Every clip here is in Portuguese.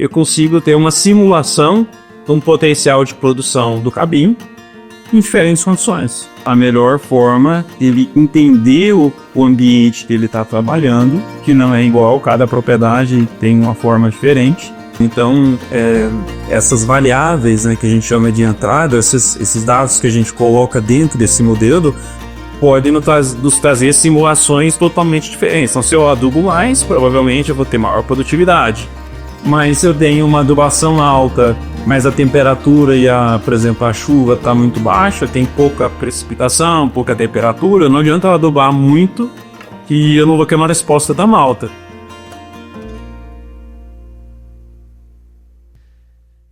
eu consigo ter uma simulação de um potencial de produção do cabinho em diferentes condições. A melhor forma ele entender o ambiente que ele está trabalhando, que não é igual, cada propriedade tem uma forma diferente. Então, essas variáveis, né, que a gente chama de entrada, esses dados que a gente coloca dentro desse modelo, podem nos trazer simulações totalmente diferentes. Então, se eu adubo mais, provavelmente eu vou ter maior produtividade. Mas se eu tenho uma adubação alta, mas a temperatura por exemplo, a chuva está muito baixa, tem pouca precipitação, pouca temperatura, não adianta eu adubar muito que eu não vou ter uma resposta tão alta.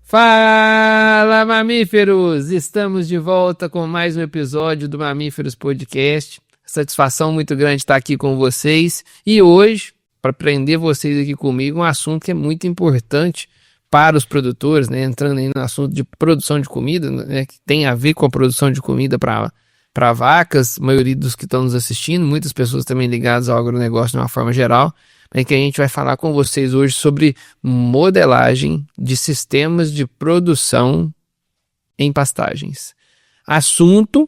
Fala, mamíferos! Estamos de volta com mais um episódio do Mamíferos Podcast. Satisfação muito grande estar aqui com vocês. E hoje, para prender vocês aqui comigo, um assunto que é muito importante para os produtores, né? Entrando aí no assunto de produção de comida, né? Que tem a ver com a produção de comida para vacas, a maioria dos que estão nos assistindo, muitas pessoas também ligadas ao agronegócio de uma forma geral, é que a gente vai falar com vocês hoje sobre modelagem de sistemas de produção em pastagens. Assunto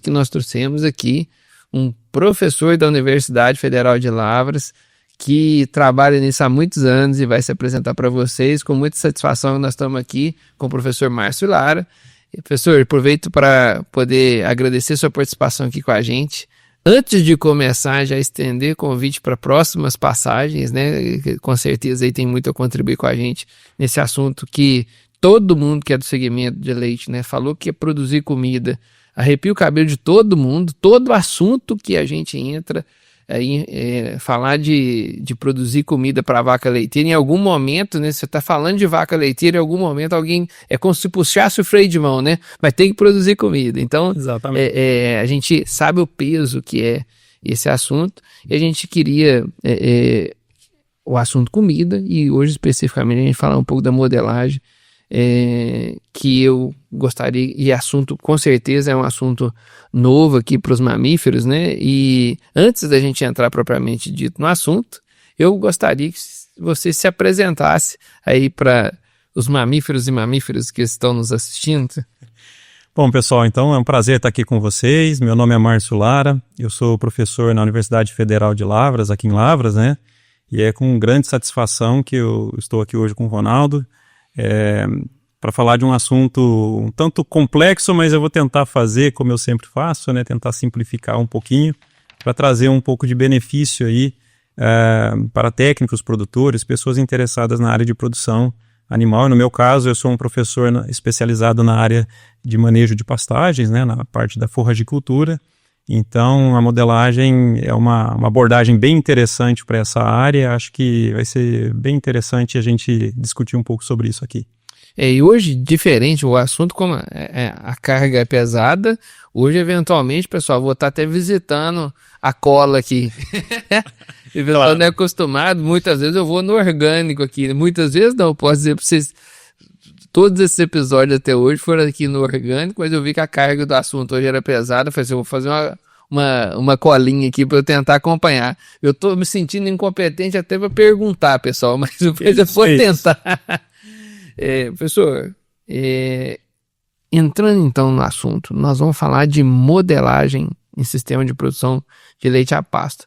que nós trouxemos aqui, um professor da Universidade Federal de Lavras, que trabalha nisso há muitos anos e vai se apresentar para vocês. Com muita satisfação, nós estamos aqui com o professor Márcio Lara. Professor, aproveito para poder agradecer sua participação aqui com a gente. Antes de começar, já estender convite para próximas passagens, né? Com certeza aí tem muito a contribuir com a gente nesse assunto que todo mundo que é do segmento de leite, né, falou que ia produzir comida. Arrepia o cabelo de todo mundo, todo assunto que a gente entra aí, falar de produzir comida para vaca leiteira, em algum momento, né, você está falando de vaca leiteira, em algum momento alguém, é como se puxasse o freio de mão, né, vai ter que produzir comida. Então, a gente sabe o peso que é esse assunto, e a gente queria o assunto comida, e hoje especificamente a gente falar um pouco da modelagem, que eu gostaria, e assunto com certeza é um assunto novo aqui para os mamíferos, né? E antes da gente entrar propriamente dito no assunto, eu gostaria que você se apresentasse aí para os mamíferos e mamíferas que estão nos assistindo. Bom, pessoal, então é um prazer estar aqui com vocês. Meu nome é Márcio Lara, eu sou professor na Universidade Federal de Lavras, aqui em Lavras, né? E é com grande satisfação que eu estou aqui hoje com o Ronaldo, para falar de um assunto um tanto complexo, mas eu vou tentar fazer como eu sempre faço, né? Tentar simplificar um pouquinho, para trazer um pouco de benefício aí para técnicos, produtores, pessoas interessadas na área de produção animal. No meu caso, eu sou um professor especializado na área de manejo de pastagens, né? Na parte da forragicultura. Então, a modelagem é uma abordagem bem interessante para essa área. Acho que vai ser bem interessante a gente discutir um pouco sobre isso aqui. E hoje, diferente, o assunto, como a carga é pesada, hoje, eventualmente, pessoal, vou estar até visitando a cola aqui. E o pessoal não é acostumado, muitas vezes eu vou no orgânico aqui. Muitas vezes não, posso dizer para vocês, todos esses episódios até hoje foram aqui no orgânico, mas eu vi que a carga do assunto hoje era pesada. Eu falei assim, eu vou fazer uma colinha aqui para eu tentar acompanhar. Eu estou me sentindo incompetente até para perguntar, pessoal, mas eu vou tentar. Professor, entrando então no assunto, nós vamos falar de modelagem em sistema de produção de leite a pasto.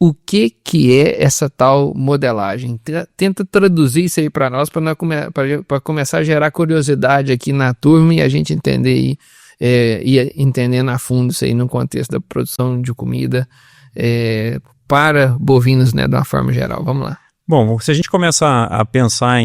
O que é essa tal modelagem? Tenta traduzir isso aí para nós, para começar a gerar curiosidade aqui na turma e a gente entender e entendendo a fundo isso aí no contexto da produção de comida para bovinos, né, de uma forma geral. Vamos lá. Bom, se a gente começa a pensar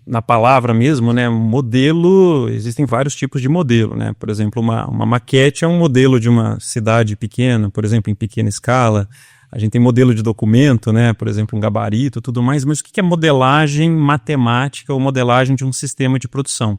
na palavra mesmo, né, modelo, existem vários tipos de modelo, né? Por exemplo, uma maquete é um modelo de uma cidade pequena, por exemplo, em pequena escala. A gente tem modelo de documento, né? Por exemplo, um gabarito, tudo mais. Mas o que é modelagem matemática ou modelagem de um sistema de produção?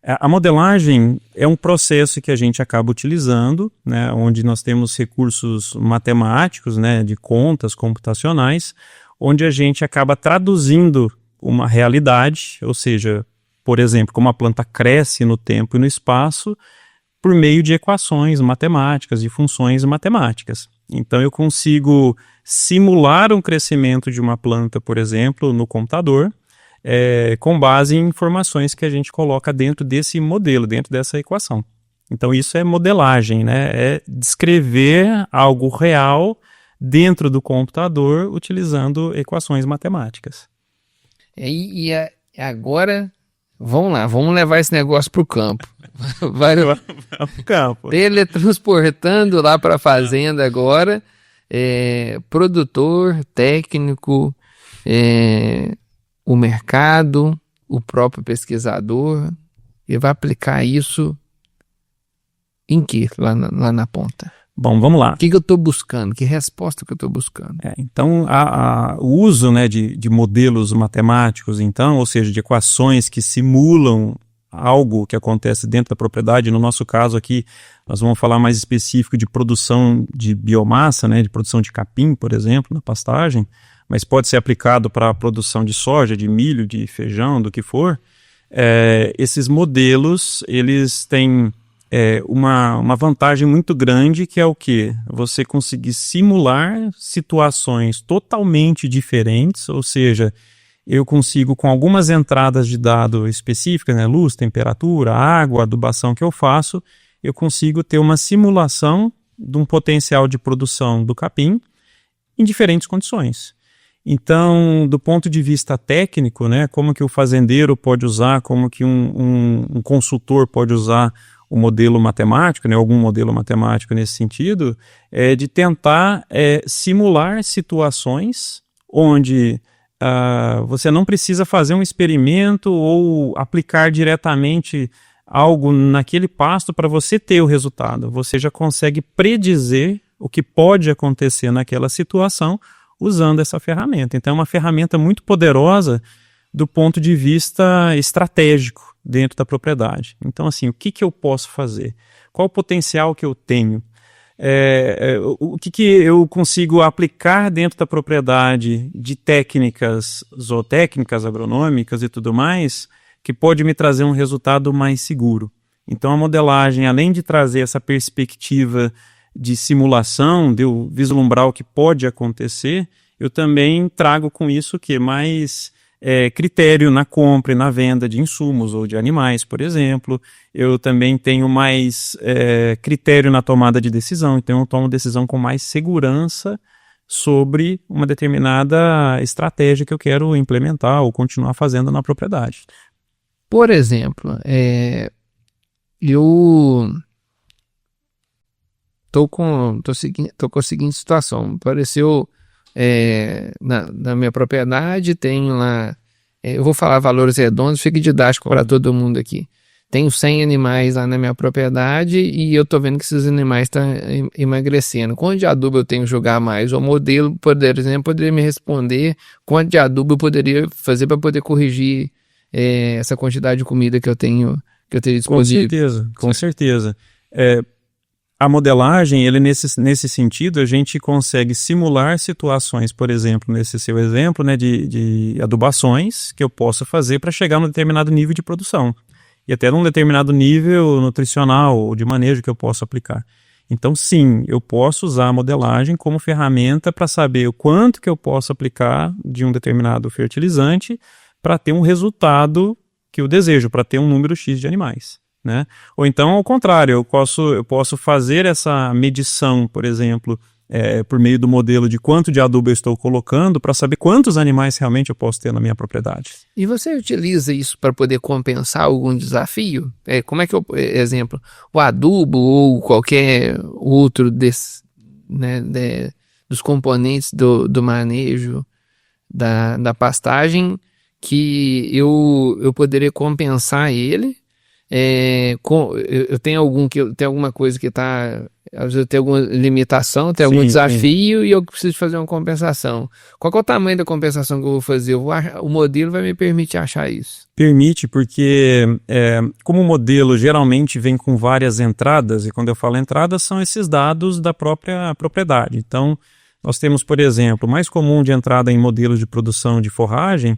A modelagem é um processo que a gente acaba utilizando, né, onde nós temos recursos matemáticos, né, de contas computacionais, onde a gente acaba traduzindo uma realidade, ou seja, por exemplo, como a planta cresce no tempo e no espaço, por meio de equações matemáticas, de funções matemáticas. Então eu consigo simular um crescimento de uma planta, por exemplo, no computador, com base em informações que a gente coloca dentro desse modelo, dentro dessa equação. Então isso é modelagem, né? É descrever algo real dentro do computador utilizando equações matemáticas. E agora, vamos lá, vamos levar esse negócio para o campo. Vai pro campo. Teletransportando lá para a fazenda agora, produtor, técnico, o mercado, o próprio pesquisador, e vai aplicar isso em que lá na ponta? Bom, vamos lá. O que eu estou buscando? Que resposta que eu estou buscando? Então, o uso, né, de modelos matemáticos, então, ou seja, de equações que simulam algo que acontece dentro da propriedade. No nosso caso aqui, nós vamos falar mais específico de produção de biomassa, né, de produção de capim, por exemplo, na pastagem, mas pode ser aplicado para a produção de soja, de milho, de feijão, do que for. Esses modelos, eles têm uma vantagem muito grande, que é o quê? Você conseguir simular situações totalmente diferentes, ou seja, eu consigo, com algumas entradas de dado específicas, né, luz, temperatura, água, adubação que eu faço, eu consigo ter uma simulação de um potencial de produção do capim em diferentes condições. Então, do ponto de vista técnico, né, como que o fazendeiro pode usar, como que um consultor pode usar o modelo matemático, né, algum modelo matemático nesse sentido, de tentar simular situações onde você não precisa fazer um experimento ou aplicar diretamente algo naquele pasto para você ter o resultado. Você já consegue predizer o que pode acontecer naquela situação usando essa ferramenta. Então é uma ferramenta muito poderosa do ponto de vista estratégico dentro da propriedade. Então, assim, o que eu posso fazer? Qual o potencial que eu tenho? O que eu consigo aplicar dentro da propriedade de técnicas zootécnicas, agronômicas e tudo mais, que pode me trazer um resultado mais seguro. Então a modelagem, além de trazer essa perspectiva de simulação, de eu vislumbrar o que pode acontecer, eu também trago com isso que mais critério na compra e na venda de insumos ou de animais, por exemplo. Eu também tenho mais critério na tomada de decisão, então eu tomo decisão com mais segurança sobre uma determinada estratégia que eu quero implementar ou continuar fazendo na propriedade. Por exemplo, eu tô com a seguinte situação. Apareceu na minha propriedade, tenho lá, eu vou falar valores redondos, fica didático para todo mundo aqui. Tenho 100 animais lá na minha propriedade e eu tô vendo que esses animais estão emagrecendo. Quanto de adubo eu tenho que jogar mais? O modelo, por exemplo, poderia me responder quanto de adubo eu poderia fazer para poder corrigir essa quantidade de comida que eu teria disponível. Com certeza. A modelagem, nesse sentido, a gente consegue simular situações, por exemplo, nesse seu exemplo, né, de adubações que eu possa fazer para chegar a um determinado nível de produção e até num determinado nível nutricional ou de manejo que eu posso aplicar. Então, sim, eu posso usar a modelagem como ferramenta para saber o quanto que eu posso aplicar de um determinado fertilizante para ter um resultado que eu desejo, para ter um número X de animais, né? Ou então, ao contrário, eu posso fazer essa medição, por exemplo, por meio do modelo de quanto de adubo eu estou colocando para saber quantos animais realmente eu posso ter na minha propriedade. E você utiliza isso para poder compensar algum desafio? Como é que exemplo, o adubo ou qualquer outro dos componentes do manejo da pastagem, que eu poderia compensar ele? Eu tenho alguma coisa que está, às vezes eu tenho alguma limitação, tem algum desafio e eu preciso fazer uma compensação. Qual que é o tamanho da compensação que eu vou fazer? O modelo vai me permitir achar isso? Permite, porque como o modelo geralmente vem com várias entradas, e quando eu falo entradas são esses dados da própria propriedade. Então nós temos, por exemplo, o mais comum de entrada em modelos de produção de forragem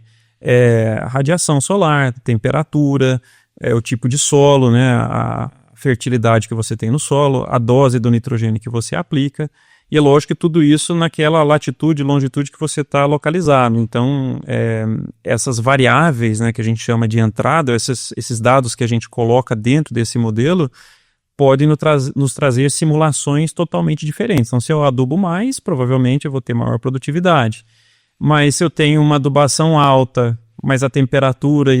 a radiação solar, temperatura, o tipo de solo, né, a fertilidade que você tem no solo, a dose do nitrogênio que você aplica. E é lógico que tudo isso naquela latitude e longitude que você está localizado. Então, essas variáveis, né, que a gente chama de entrada, esses dados que a gente coloca dentro desse modelo, podem nos trazer simulações totalmente diferentes. Então, se eu adubo mais, provavelmente eu vou ter maior produtividade. Mas se eu tenho uma adubação alta, mas a temperatura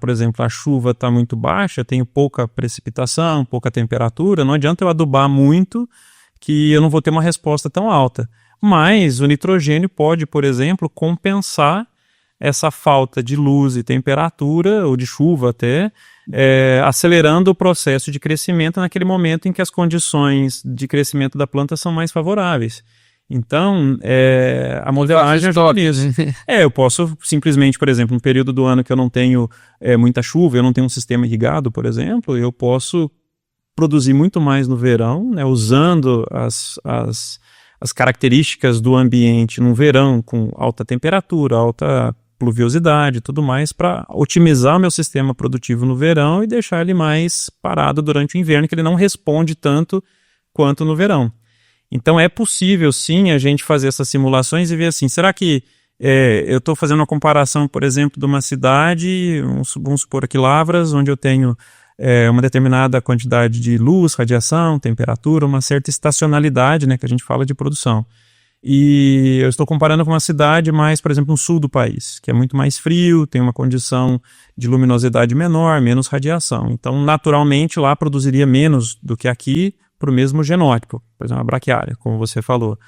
por exemplo, a chuva está muito baixa, tenho pouca precipitação, pouca temperatura, não adianta eu adubar muito que eu não vou ter uma resposta tão alta. Mas o nitrogênio pode, por exemplo, compensar essa falta de luz e temperatura, ou de chuva até, acelerando o processo de crescimento naquele momento em que as condições de crescimento da planta são mais favoráveis. Então, a modelagem ajuda nisso. Eu posso simplesmente, por exemplo, no período do ano que eu não tenho muita chuva, eu não tenho um sistema irrigado, por exemplo, eu posso produzir muito mais no verão, né, usando as características do ambiente no verão, com alta temperatura, alta pluviosidade e tudo mais, para otimizar o meu sistema produtivo no verão e deixar ele mais parado durante o inverno, que ele não responde tanto quanto no verão. Então é possível sim a gente fazer essas simulações e ver assim, será que eu estou fazendo uma comparação, por exemplo, de uma cidade, vamos supor aqui Lavras, onde eu tenho uma determinada quantidade de luz, radiação, temperatura, uma certa estacionalidade, né, que a gente fala de produção. E eu estou comparando com uma cidade mais, por exemplo, no sul do país, que é muito mais frio, tem uma condição de luminosidade menor, menos radiação. Então, naturalmente, lá produziria menos do que aqui para o mesmo genótipo, por exemplo, a braquiária, como você falou.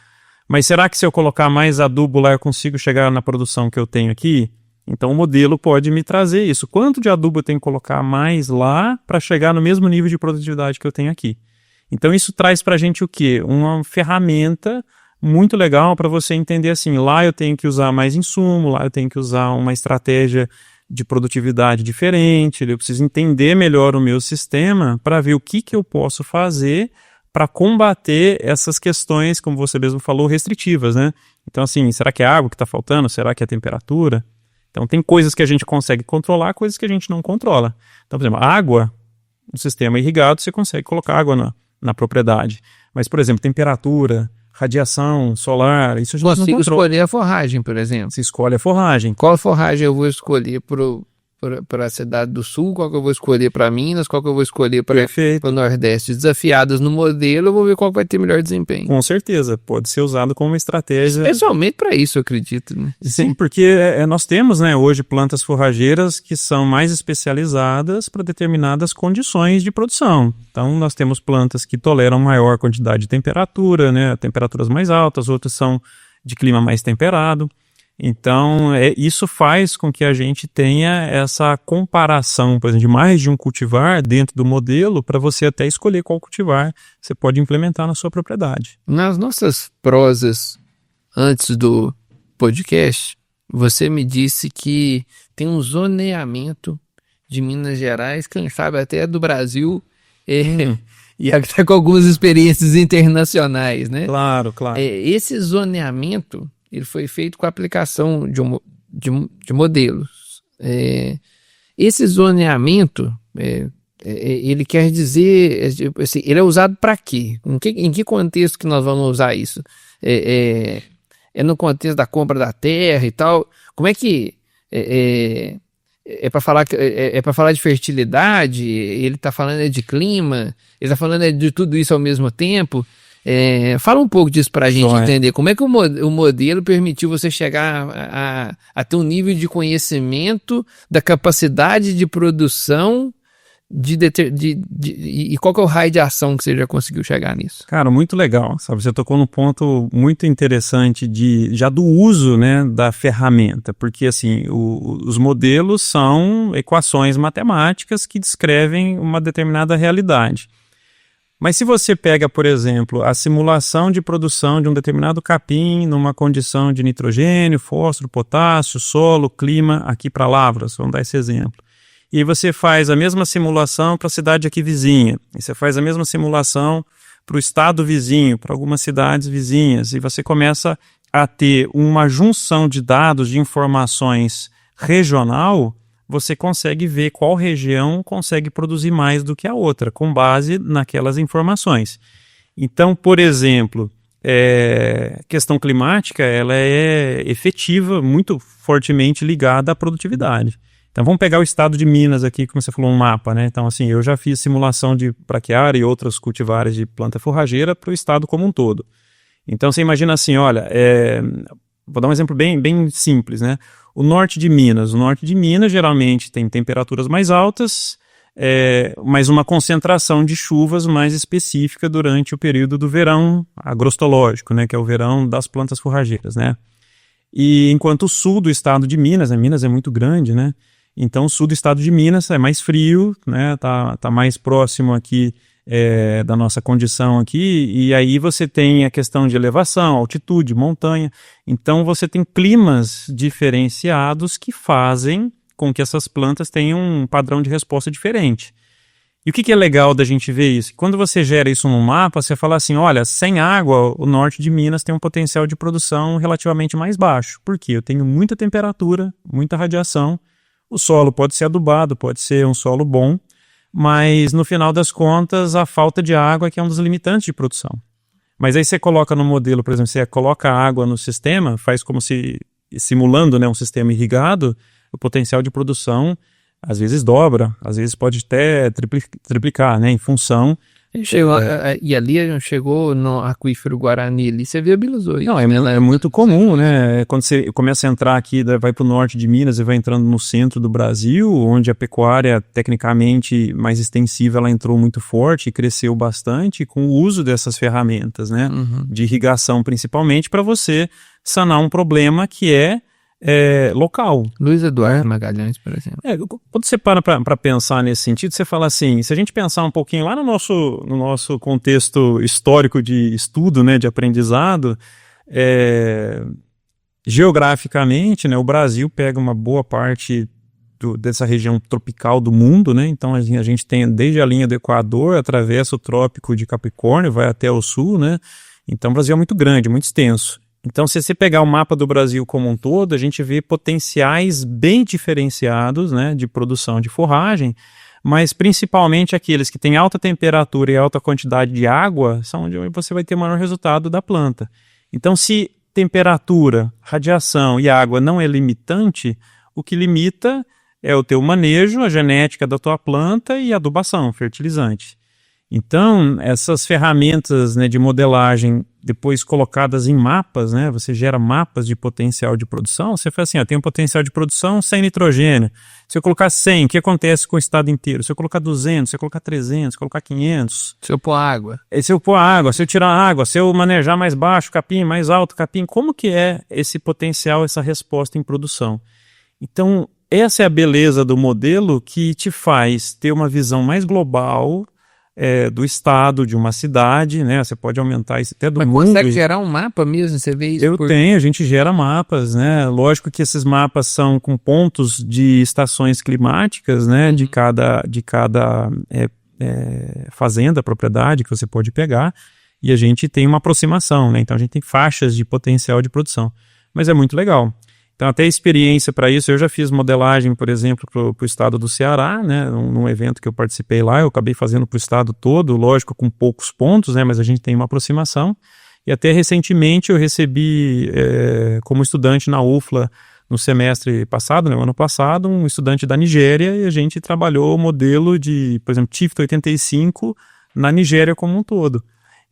Mas será que se eu colocar mais adubo lá eu consigo chegar na produção que eu tenho aqui? Então o modelo pode me trazer isso. Quanto de adubo eu tenho que colocar mais lá para chegar no mesmo nível de produtividade que eu tenho aqui? Então isso traz para a gente o quê? Uma ferramenta muito legal para você entender assim, lá eu tenho que usar mais insumo, lá eu tenho que usar uma estratégia de produtividade diferente, eu preciso entender melhor o meu sistema para ver o que eu posso fazer para combater essas questões, como você mesmo falou, restritivas, né? Então assim, será que é a água que está faltando? Será que é a temperatura? Então tem coisas que a gente consegue controlar, coisas que a gente não controla. Então, por exemplo, água, no sistema irrigado, você consegue colocar água na propriedade. Mas, por exemplo, temperatura, radiação solar, isso a gente não controla. Consigo escolher a forragem, por exemplo. Você escolhe a forragem. Qual forragem eu vou escolher para a cidade do sul, qual que eu vou escolher para Minas, qual que eu vou escolher para o Nordeste. Desafiadas no modelo, eu vou ver qual vai ter melhor desempenho. Com certeza, pode ser usado como uma estratégia. Especialmente para isso, eu acredito. Né? Sim, porque nós temos, né, hoje plantas forrageiras que são mais especializadas para determinadas condições de produção. Então nós temos plantas que toleram maior quantidade de temperatura, né, temperaturas mais altas, outras são de clima mais temperado. Então, isso faz com que a gente tenha essa comparação, por exemplo, de mais de um cultivar dentro do modelo para você até escolher qual cultivar você pode implementar na sua propriedade. Nas nossas prosas antes do podcast, você me disse que tem um zoneamento de Minas Gerais, quem sabe até do Brasil, e até com algumas experiências internacionais, né? Claro, claro. Esse zoneamento ele foi feito com a aplicação de modelos. Esse zoneamento, ele quer dizer, assim, ele é usado para quê? Em que contexto que nós vamos usar isso? É no contexto da compra da terra e tal? Como é que... É para falar de fertilidade, ele está falando de clima, ele está falando de tudo isso ao mesmo tempo. Fala um pouco disso para a gente entender. Como é que o modelo permitiu você chegar a ter um nível de conhecimento da capacidade de produção e qual que é o raio de ação que você já conseguiu chegar nisso? Cara, muito legal, sabe? Você tocou num ponto muito interessante já do uso, né, da ferramenta, porque assim, os modelos são equações matemáticas que descrevem uma determinada realidade. Mas se você pega, por exemplo, a simulação de produção de um determinado capim numa condição de nitrogênio, fósforo, potássio, solo, clima, aqui para Lavras, vamos dar esse exemplo. E aí você faz a mesma simulação para a cidade aqui vizinha, e você faz a mesma simulação para o estado vizinho, para algumas cidades vizinhas, e você começa a ter uma junção de dados, de informações regional, você consegue ver qual região consegue produzir mais do que a outra, com base naquelas informações. Então, por exemplo, questão climática, ela é efetiva, muito fortemente ligada à produtividade. Então vamos pegar o estado de Minas aqui, como você falou, um mapa, né? Então assim, eu já fiz simulação de braquiária e outras cultivares de planta forrageira para o estado como um todo. Então você imagina assim, olha, vou dar um exemplo bem simples, né? O norte de Minas geralmente tem temperaturas mais altas, mas uma concentração de chuvas mais específica durante o período do verão agrostológico, né? Que é o verão das plantas forrageiras, né? E enquanto o sul do estado de Minas, né? Minas é muito grande, né? Então o sul do estado de Minas é mais frio, né? Tá mais próximo aqui da nossa condição aqui, e aí você tem a questão de elevação, altitude, montanha. Então você tem climas diferenciados que fazem com que essas plantas tenham um padrão de resposta diferente. E o que é legal da gente ver isso? Quando você gera isso no mapa, você fala assim, olha, sem água, o norte de Minas tem um potencial de produção relativamente mais baixo. Por quê? Eu tenho muita temperatura, muita radiação, o solo pode ser adubado, pode ser um solo bom, mas no final das contas a falta de água é que é um dos limitantes de produção. Mas aí você coloca no modelo, por exemplo, você coloca água no sistema, faz como se, simulando, né, um sistema irrigado, o potencial de produção às vezes dobra, às vezes pode até triplicar, né, em função... E ali a gente chegou no aquífero Guarani, ali você viabilizou isso. Não, é muito comum, né? Quando você começa a entrar aqui, vai para o norte de Minas e vai entrando no centro do Brasil, onde a pecuária, tecnicamente mais extensiva, ela entrou muito forte e cresceu bastante com o uso dessas ferramentas, né? De irrigação, principalmente, para você sanar um problema que é local. Luiz Eduardo Magalhães, por exemplo. Quando você para pensar nesse sentido, você fala assim, se a gente pensar um pouquinho lá no nosso contexto histórico de estudo, né, de aprendizado, geograficamente, né, o Brasil pega uma boa parte dessa região tropical do mundo, né, então a gente tem desde a linha do Equador, atravessa o trópico de Capricórnio, vai até o sul, né, então o Brasil é muito grande, muito extenso. Então, se você pegar o mapa do Brasil como um todo, a gente vê potenciais bem diferenciados, né, de produção de forragem, mas principalmente aqueles que têm alta temperatura e alta quantidade de água são onde você vai ter o maior resultado da planta. Então, se temperatura, radiação e água não é limitante, o que limita é o teu manejo, a genética da tua planta e a adubação, fertilizante. Então, essas ferramentas, né, de modelagem, depois colocadas em mapas, né, você gera mapas de potencial de produção, você fala assim, tem um potencial de produção sem nitrogênio. Se eu colocar 100, o que acontece com o estado inteiro? Se eu colocar 200, se eu colocar 300, se eu colocar 500... Se eu pôr água. Se eu pôr água, se eu tirar água, se eu manejar mais baixo capim, mais alto capim, como que é esse potencial, essa resposta em produção? Então, essa é a beleza do modelo que te faz ter uma visão mais global do estado, de uma cidade, né? Você pode aumentar isso até do mundo. Mas consegue gerar um mapa mesmo? Você vê isso? A gente gera mapas, né? Lógico que esses mapas são com pontos de estações climáticas, né? De cada fazenda, propriedade que você pode pegar, e a gente tem uma aproximação, né? Então a gente tem faixas de potencial de produção. Mas é muito legal. Então, até experiência para isso, eu já fiz modelagem, por exemplo, para o estado do Ceará, né, num evento que eu participei lá, eu acabei fazendo para o estado todo, lógico, com poucos pontos, né, mas a gente tem uma aproximação. E até recentemente eu recebi, como estudante na UFLA, no semestre passado, no ano passado, um estudante da Nigéria, e a gente trabalhou o modelo de, por exemplo, TIFT 85 na Nigéria como um todo.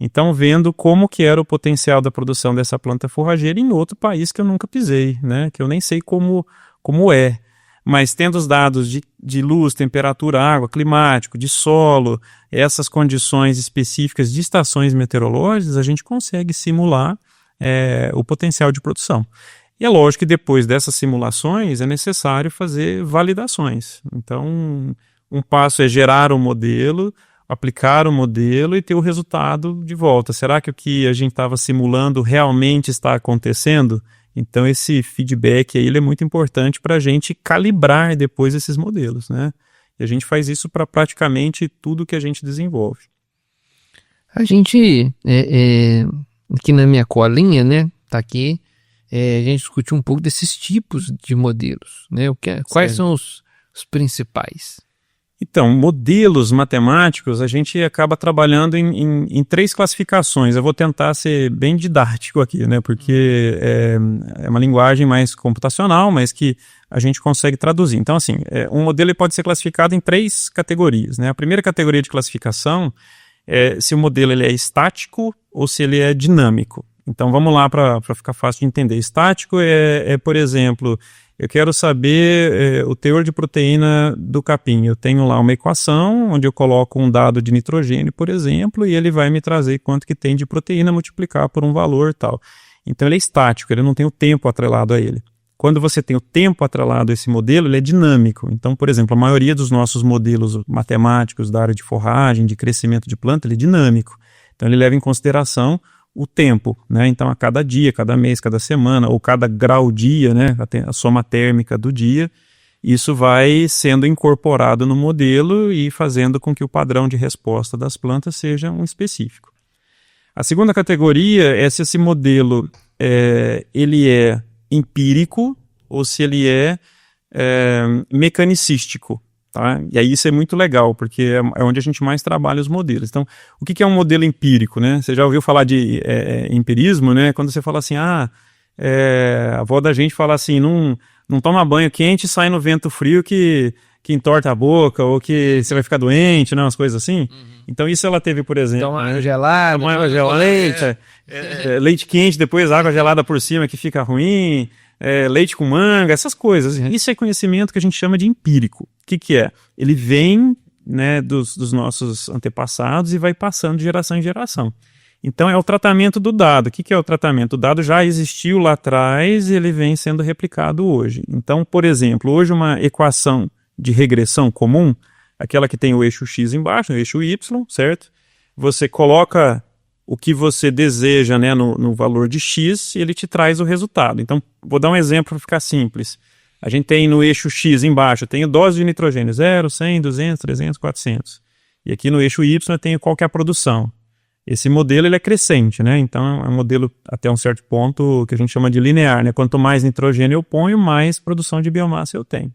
Então, vendo como que era o potencial da produção dessa planta forrageira em outro país que eu nunca pisei, né? Que eu nem sei como é. Mas tendo os dados de luz, temperatura, água, climático, de solo, essas condições específicas de estações meteorológicas, a gente consegue simular o potencial de produção. E é lógico que depois dessas simulações é necessário fazer validações. Então, um passo é gerar um modelo, aplicar o modelo e ter o resultado de volta. Será que o que a gente estava simulando realmente está acontecendo? Então esse feedback aí, ele é muito importante para a gente calibrar depois esses modelos, né? E a gente faz isso para praticamente tudo que a gente desenvolve. A gente, aqui na minha colinha, né, tá aqui, a gente discutiu um pouco desses tipos de modelos, né? Quais são os principais? Então, modelos matemáticos, a gente acaba trabalhando em 3 classificações. Eu vou tentar ser bem didático aqui, né? Porque é uma linguagem mais computacional, mas que a gente consegue traduzir. Então, assim, um modelo ele pode ser classificado em 3 categorias, né? A primeira categoria de classificação é se o modelo ele é estático ou se ele é dinâmico. Então, vamos lá para ficar fácil de entender. Estático por exemplo, eu quero saber o teor de proteína do capim. Eu tenho lá uma equação onde eu coloco um dado de nitrogênio, por exemplo, e ele vai me trazer quanto que tem de proteína, multiplicar por um valor e tal. Então ele é estático, ele não tem o tempo atrelado a ele. Quando você tem o tempo atrelado a esse modelo, ele é dinâmico. Então, por exemplo, a maioria dos nossos modelos matemáticos da área de forragem, de crescimento de planta, ele é dinâmico. Então ele leva em consideração o tempo, né? Então a cada dia, cada mês, cada semana, ou cada grau-dia, né? A soma térmica do dia, isso vai sendo incorporado no modelo e fazendo com que o padrão de resposta das plantas seja um específico. A segunda categoria é se esse modelo ele é empírico ou se ele é mecanicístico. Tá? E aí isso é muito legal, porque é onde a gente mais trabalha os modelos. Então, o que é um modelo empírico, né? Você já ouviu falar de empirismo, né? Quando você fala assim, a avó da gente fala assim, não toma banho quente e sai no vento frio que entorta a boca, ou que você vai ficar doente, né? Umas coisas assim. Uhum. Então isso ela teve, por exemplo... Toma gelado, leite quente, depois água gelada por cima que fica ruim... leite com manga, essas coisas. Isso é conhecimento que a gente chama de empírico. O que é? Ele vem, né, dos nossos antepassados e vai passando de geração em geração. Então é o tratamento do dado. O que é o tratamento? O dado já existiu lá atrás e ele vem sendo replicado hoje. Então, por exemplo, hoje uma equação de regressão comum, aquela que tem o eixo X embaixo, o eixo Y, certo? Você coloca o que você deseja, né, no valor de X, e ele te traz o resultado. Então, vou dar um exemplo para ficar simples. A gente tem no eixo X embaixo, eu tenho dose de nitrogênio, 0, 100, 200, 300, 400. E aqui no eixo Y eu tenho qual que é a produção. Esse modelo ele é crescente, né? Então é um modelo até um certo ponto que a gente chama de linear, né? Quanto mais nitrogênio eu ponho, mais produção de biomassa eu tenho.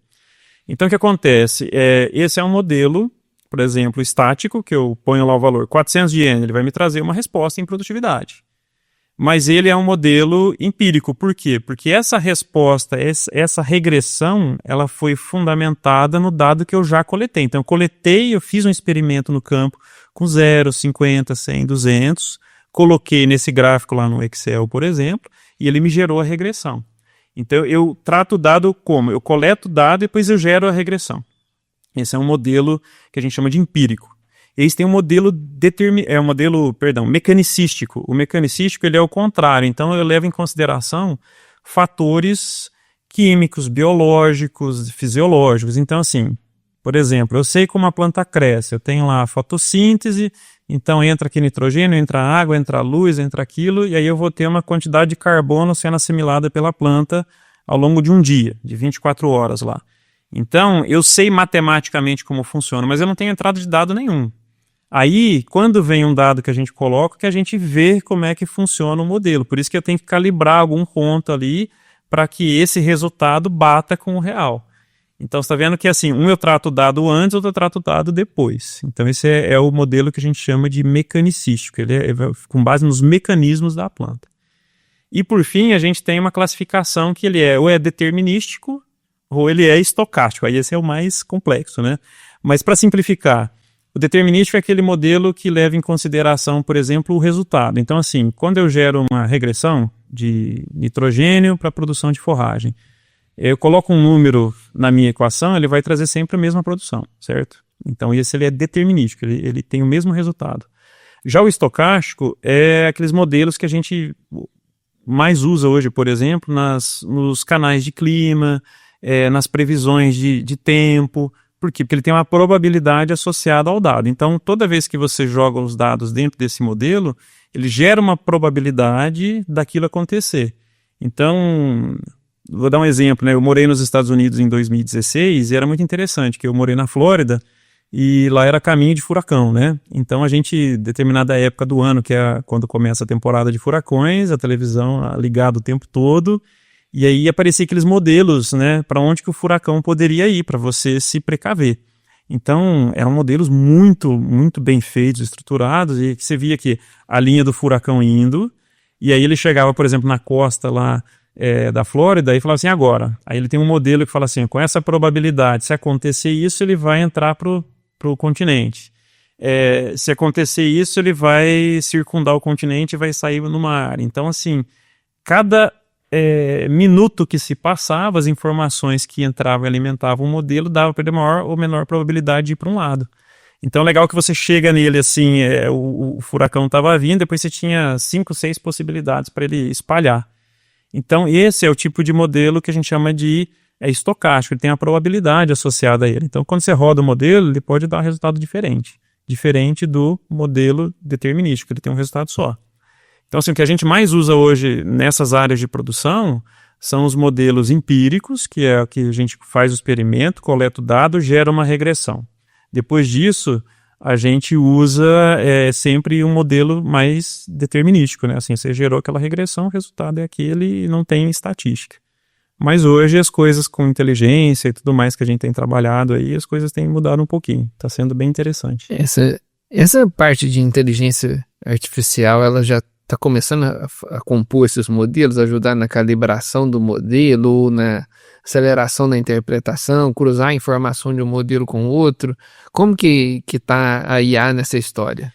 Então o que acontece? Esse é um modelo, por exemplo, estático, que eu ponho lá o valor 400 de N, ele vai me trazer uma resposta em produtividade. Mas ele é um modelo empírico. Por quê? Porque essa resposta, essa regressão, ela foi fundamentada no dado que eu já coletei. Então eu fiz um experimento no campo com 0, 50, 100, 200, coloquei nesse gráfico lá no Excel, por exemplo, e ele me gerou a regressão. Então eu trato o dado como? Eu coleto o dado e depois eu gero a regressão. Esse é um modelo que a gente chama de empírico. Eles têm um modelo mecanicístico. O mecanicístico ele é o contrário. Então eu levo em consideração fatores químicos, biológicos, fisiológicos. Então assim, por exemplo, eu sei como a planta cresce. Eu tenho lá a fotossíntese, então entra aqui nitrogênio, entra água, entra luz, entra aquilo, e aí eu vou ter uma quantidade de carbono sendo assimilada pela planta ao longo de um dia, de 24 horas lá. Então, eu sei matematicamente como funciona, mas eu não tenho entrada de dado nenhum. Aí, quando vem um dado que a gente coloca, que a gente vê como é que funciona o modelo. Por isso que eu tenho que calibrar algum ponto ali para que esse resultado bata com o real. Então, você está vendo que assim, eu trato o dado antes, outro eu trato o dado depois. Então, esse é o modelo que a gente chama de mecanicístico. Ele é com base nos mecanismos da planta. E, por fim, a gente tem uma classificação que ele ou é determinístico ou ele é estocástico. Aí esse é o mais complexo, né? Mas, para simplificar, o determinístico é aquele modelo que leva em consideração, por exemplo, o resultado. Então, assim, quando eu gero uma regressão de nitrogênio para a produção de forragem, eu coloco um número na minha equação, ele vai trazer sempre a mesma produção, certo? Então, esse ele é determinístico, ele tem o mesmo resultado. Já o estocástico é aqueles modelos que a gente mais usa hoje, por exemplo, nos canais de clima, nas previsões de tempo. Por quê? Porque ele tem uma probabilidade associada ao dado. Então, toda vez que você joga os dados dentro desse modelo, ele gera uma probabilidade daquilo acontecer. Então, vou dar um exemplo, né? Eu morei nos Estados Unidos em 2016 e era muito interessante, que eu morei na Flórida e lá era caminho de furacão, né? Então, a gente, determinada época do ano, que é quando começa a temporada de furacões, a televisão ligada o tempo todo, e aí aparecia aqueles modelos, né, para onde que o furacão poderia ir, para você se precaver. Então, eram modelos muito, muito bem feitos, estruturados, e você via que a linha do furacão indo, e aí ele chegava, por exemplo, na costa lá da Flórida e falava assim, agora. Aí ele tem um modelo que fala assim, com essa probabilidade, se acontecer isso, ele vai entrar pro continente. Se acontecer isso, ele vai circundar o continente e vai sair no mar. Então, assim, cada minuto que se passava, as informações que entravam e alimentavam o modelo dava para ele maior ou menor probabilidade de ir para um lado. Então, legal que você chega nele assim, o furacão estava vindo, depois você tinha 5, 6 possibilidades para ele espalhar. Então, esse é o tipo de modelo que a gente chama de estocástico, ele tem a probabilidade associada a ele. Então, quando você roda o modelo, ele pode dar um resultado diferente do modelo determinístico, ele tem um resultado só. Então, assim, o que a gente mais usa hoje nessas áreas de produção são os modelos empíricos, que é o que a gente faz o experimento, coleta o dado, gera uma regressão. Depois disso, a gente usa sempre um modelo mais determinístico, né? Assim, você gerou aquela regressão, o resultado é aquele e não tem estatística. Mas hoje as coisas com inteligência e tudo mais que a gente tem trabalhado aí, as coisas têm mudado um pouquinho. Está sendo bem interessante. Essa parte de inteligência artificial, ela já está começando a compor esses modelos, ajudar na calibração do modelo, na aceleração da interpretação, cruzar a informação de um modelo com o outro. Como que está a IA nessa história?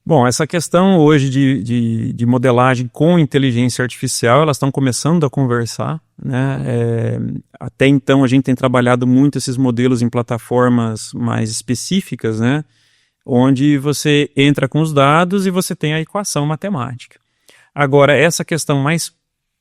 Bom, essa questão hoje de modelagem com inteligência artificial, elas estão começando a conversar, né? Até então a gente tem trabalhado muito esses modelos em plataformas mais específicas, né? Onde você entra com os dados e você tem a equação matemática. Agora, essa questão mais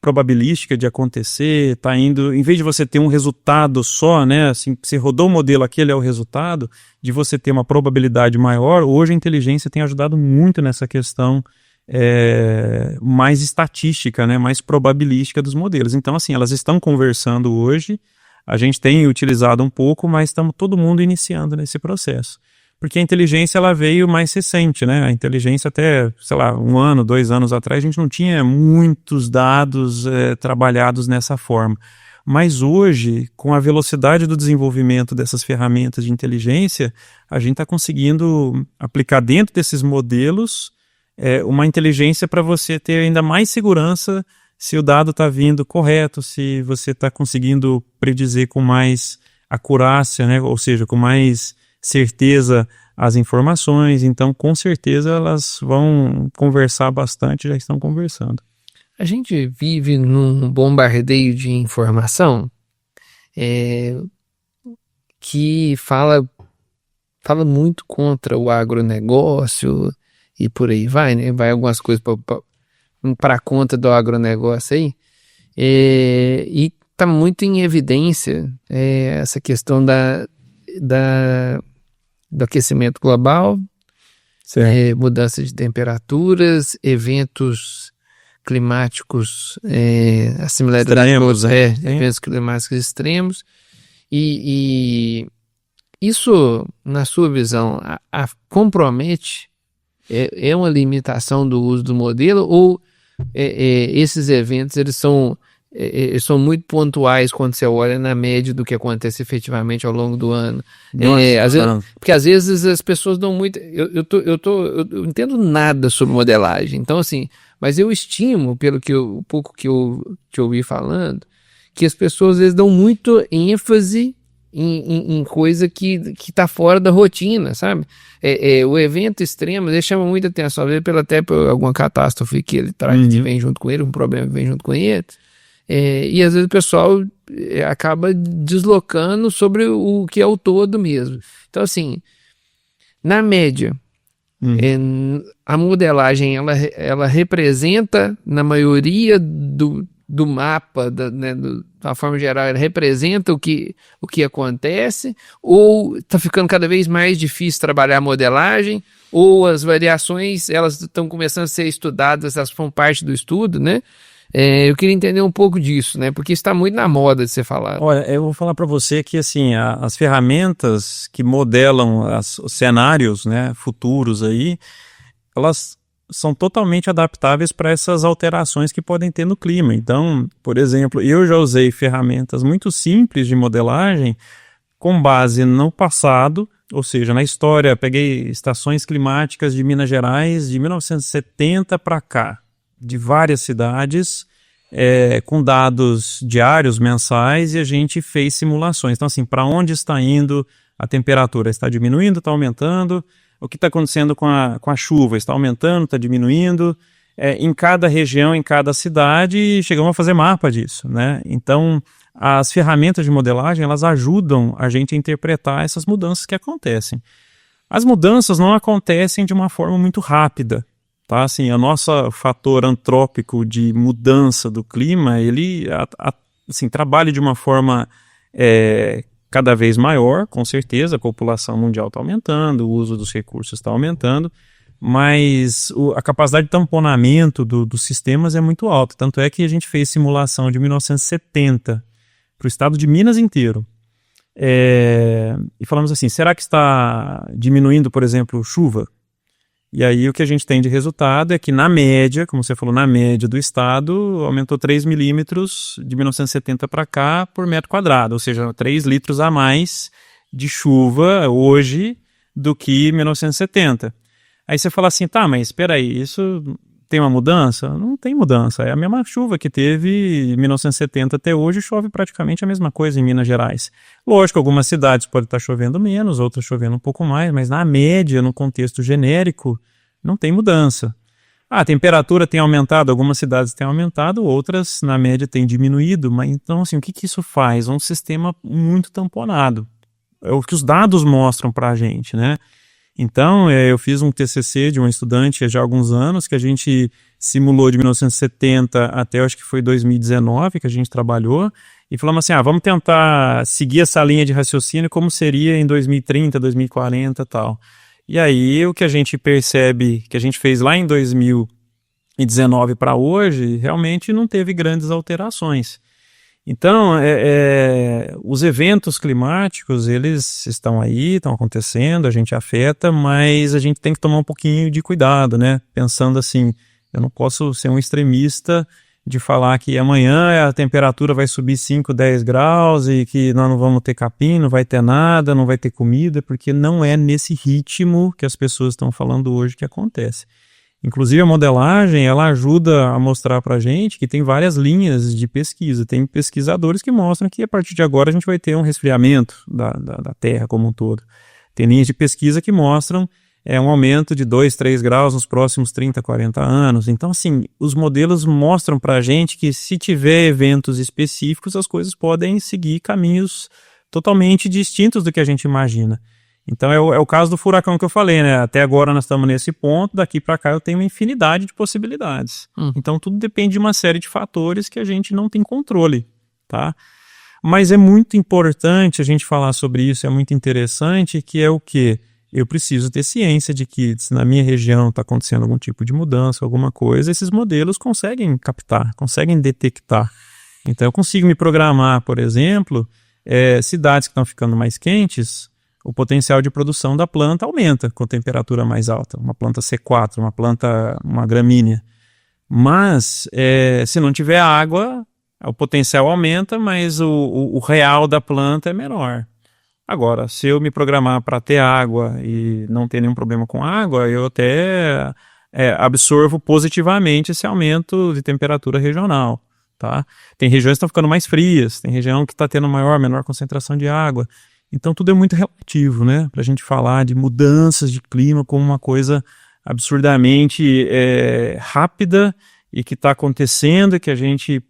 probabilística de acontecer, tá indo, em vez de você ter um resultado só, né, assim, você rodou o modelo, aquele é o resultado, de você ter uma probabilidade maior, hoje a inteligência tem ajudado muito nessa questão mais estatística, né, mais probabilística dos modelos. Então, assim, elas estão conversando hoje, a gente tem utilizado um pouco, mas estamos todo mundo iniciando nesse processo. Porque a inteligência ela veio mais recente, né? A inteligência até, sei lá, 1 ano, 2 anos atrás, a gente não tinha muitos dados trabalhados nessa forma. Mas hoje, com a velocidade do desenvolvimento dessas ferramentas de inteligência, a gente está conseguindo aplicar dentro desses modelos uma inteligência para você ter ainda mais segurança se o dado está vindo correto, se você está conseguindo predizer com mais acurácia, né? Ou seja, com mais certeza as informações. Então, com certeza, elas vão conversar bastante, já estão conversando. A gente vive num bombardeio de informação que fala muito contra o agronegócio e por aí vai, né? Vai algumas coisas para conta do agronegócio aí. E está muito em evidência essa questão do aquecimento global, mudança de temperaturas, eventos climáticos extremos, eventos climáticos extremos, e isso, na sua visão, compromete, é uma limitação do uso do modelo, ou esses eventos eles são muito pontuais quando você olha na média do que acontece efetivamente ao longo do ano. Porque às vezes as pessoas dão muito... Eu entendo nada sobre modelagem, então assim, mas eu estimo, pelo pouco que eu te ouvi falando, que as pessoas às vezes dão muito ênfase em coisa que está fora da rotina, sabe? O evento extremo, ele chama muita atenção, às vezes até por alguma catástrofe que ele traz, que vem junto com ele, um problema que vem junto com ele. E às vezes o pessoal acaba deslocando sobre o que é o todo mesmo. Então, assim, na média, a modelagem ela representa, na maioria do mapa, da forma geral, ela representa o que acontece, ou está ficando cada vez mais difícil trabalhar a modelagem, ou as variações elas estão começando a ser estudadas, elas são parte do estudo, né? Eu queria entender um pouco disso, né? Porque isso está muito na moda de ser falado. Olha, eu vou falar para você que assim, as ferramentas que modelam os cenários, né, futuros aí, elas são totalmente adaptáveis para essas alterações que podem ter no clima. Então, por exemplo, eu já usei ferramentas muito simples de modelagem com base no passado, ou seja, na história, peguei estações climáticas de Minas Gerais de 1970 para cá, de várias cidades, com dados diários, mensais, e a gente fez simulações. Então, assim, para onde está indo a temperatura? Está diminuindo, está aumentando? O que está acontecendo com a chuva? Está aumentando, está diminuindo? Em cada região, em cada cidade, chegamos a fazer mapa disso, né? Então, as ferramentas de modelagem, elas ajudam a gente a interpretar essas mudanças que acontecem. As mudanças não acontecem de uma forma muito rápida, tá? Assim, o nosso fator antrópico de mudança do clima, ele assim, trabalha de uma forma cada vez maior, com certeza, a população mundial está aumentando, o uso dos recursos está aumentando, mas a capacidade de tamponamento dos sistemas é muito alta. Tanto é que a gente fez simulação de 1970 para o estado de Minas inteiro. E falamos assim, será que está diminuindo, por exemplo, chuva? E aí o que a gente tem de resultado é que na média, como você falou, na média do estado, aumentou 3 milímetros de 1970 para cá por metro quadrado, ou seja, 3 litros a mais de chuva hoje do que 1970. Aí você fala assim, tá, mas espera aí, isso tem uma mudança? Não tem mudança, é a mesma chuva que teve em 1970 até hoje, chove praticamente a mesma coisa em Minas Gerais. Lógico, algumas cidades podem estar chovendo menos, outras chovendo um pouco mais, mas na média, no contexto genérico, não tem mudança. A temperatura tem aumentado, algumas cidades têm aumentado, outras na média têm diminuído, mas então assim, o que isso faz? Um sistema muito tamponado. É o que os dados mostram para a gente, né? Então, eu fiz um TCC de um estudante já há alguns anos, que a gente simulou de 1970 até, acho que foi 2019, que a gente trabalhou, e falamos assim, vamos tentar seguir essa linha de raciocínio como seria em 2030, 2040 e tal. E aí, o que a gente percebe, que a gente fez lá em 2019 para hoje, realmente não teve grandes alterações. Então, os eventos climáticos, eles estão aí, estão acontecendo, a gente afeta, mas a gente tem que tomar um pouquinho de cuidado, né? Pensando assim, eu não posso ser um extremista de falar que amanhã a temperatura vai subir 5, 10 graus e que nós não vamos ter capim, não vai ter nada, não vai ter comida, porque não é nesse ritmo que as pessoas estão falando hoje que acontece. Inclusive a modelagem, ela ajuda a mostrar para a gente que tem várias linhas de pesquisa. Tem pesquisadores que mostram que a partir de agora a gente vai ter um resfriamento da Terra como um todo. Tem linhas de pesquisa que mostram um aumento de 2, 3 graus nos próximos 30, 40 anos. Então, assim, os modelos mostram para a gente que se tiver eventos específicos, as coisas podem seguir caminhos totalmente distintos do que a gente imagina. Então é o caso do furacão que eu falei, né? Até agora nós estamos nesse ponto, daqui para cá eu tenho uma infinidade de possibilidades. Então tudo depende de uma série de fatores que a gente não tem controle, tá? Mas é muito importante a gente falar sobre isso, é muito interessante, que é o quê? Eu preciso ter ciência de que se na minha região está acontecendo algum tipo de mudança, alguma coisa, esses modelos conseguem captar, conseguem detectar. Então eu consigo me programar, por exemplo, cidades que estão ficando mais quentes, o potencial de produção da planta aumenta com temperatura mais alta. Uma planta C4, uma gramínea. Mas, se não tiver água, o potencial aumenta, mas o real da planta é menor. Agora, se eu me programar para ter água e não ter nenhum problema com água, eu até absorvo positivamente esse aumento de temperatura regional. Tá? Tem regiões que estão ficando mais frias, tem região que está tendo menor concentração de água. Então tudo é muito relativo, né? Para a gente falar de mudanças de clima como uma coisa absurdamente rápida e que está acontecendo e que a gente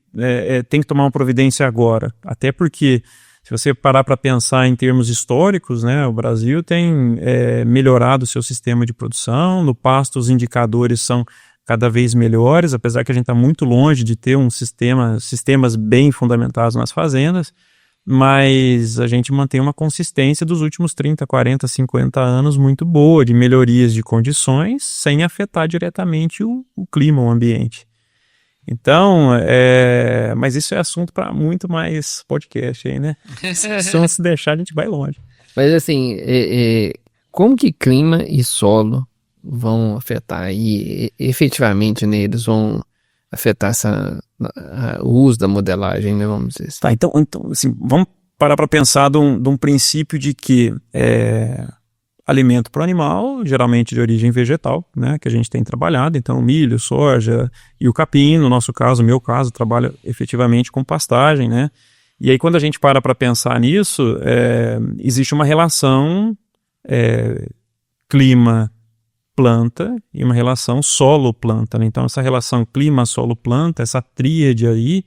tem que tomar uma providência agora. Até porque, se você parar para pensar em termos históricos, né, o Brasil tem melhorado o seu sistema de produção, no pasto os indicadores são cada vez melhores, apesar que a gente está muito longe de ter sistemas bem fundamentados nas fazendas, mas a gente mantém uma consistência dos últimos 30, 40, 50 anos muito boa, de melhorias de condições, sem afetar diretamente o clima, o ambiente. Então, mas isso é assunto para muito mais podcast aí, né? Se deixar, a gente vai longe. Mas assim, como que clima e solo vão afetar e efetivamente, né, eles vão afetar o uso da modelagem, né, vamos dizer assim. Tá, então assim, vamos parar para pensar de um princípio de que alimento para o animal, geralmente de origem vegetal, né, que a gente tem trabalhado, então milho, soja e o capim, no nosso caso, no meu caso, trabalho efetivamente com pastagem, né, e aí quando a gente para pensar nisso, existe uma relação clima-planta e uma relação solo-planta, né? Então essa relação clima-solo-planta, essa tríade aí,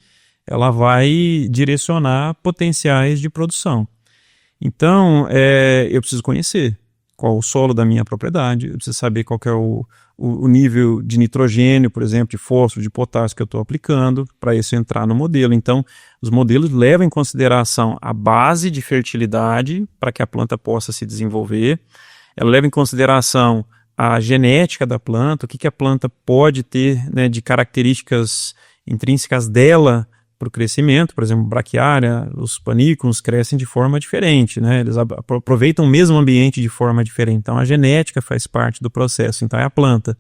ela vai direcionar potenciais de produção. Então, eu preciso conhecer qual o solo da minha propriedade, eu preciso saber qual que é o nível de nitrogênio, por exemplo, de fósforo, de potássio que eu estou aplicando para isso entrar no modelo. Então, os modelos levam em consideração a base de fertilidade para que a planta possa se desenvolver, ela leva em consideração a genética da planta, o que a planta pode ter, né, de características intrínsecas dela para o crescimento, por exemplo, braquiária, os panículos crescem de forma diferente, né? Eles aproveitam o mesmo ambiente de forma diferente, então a genética faz parte do processo, então é a planta.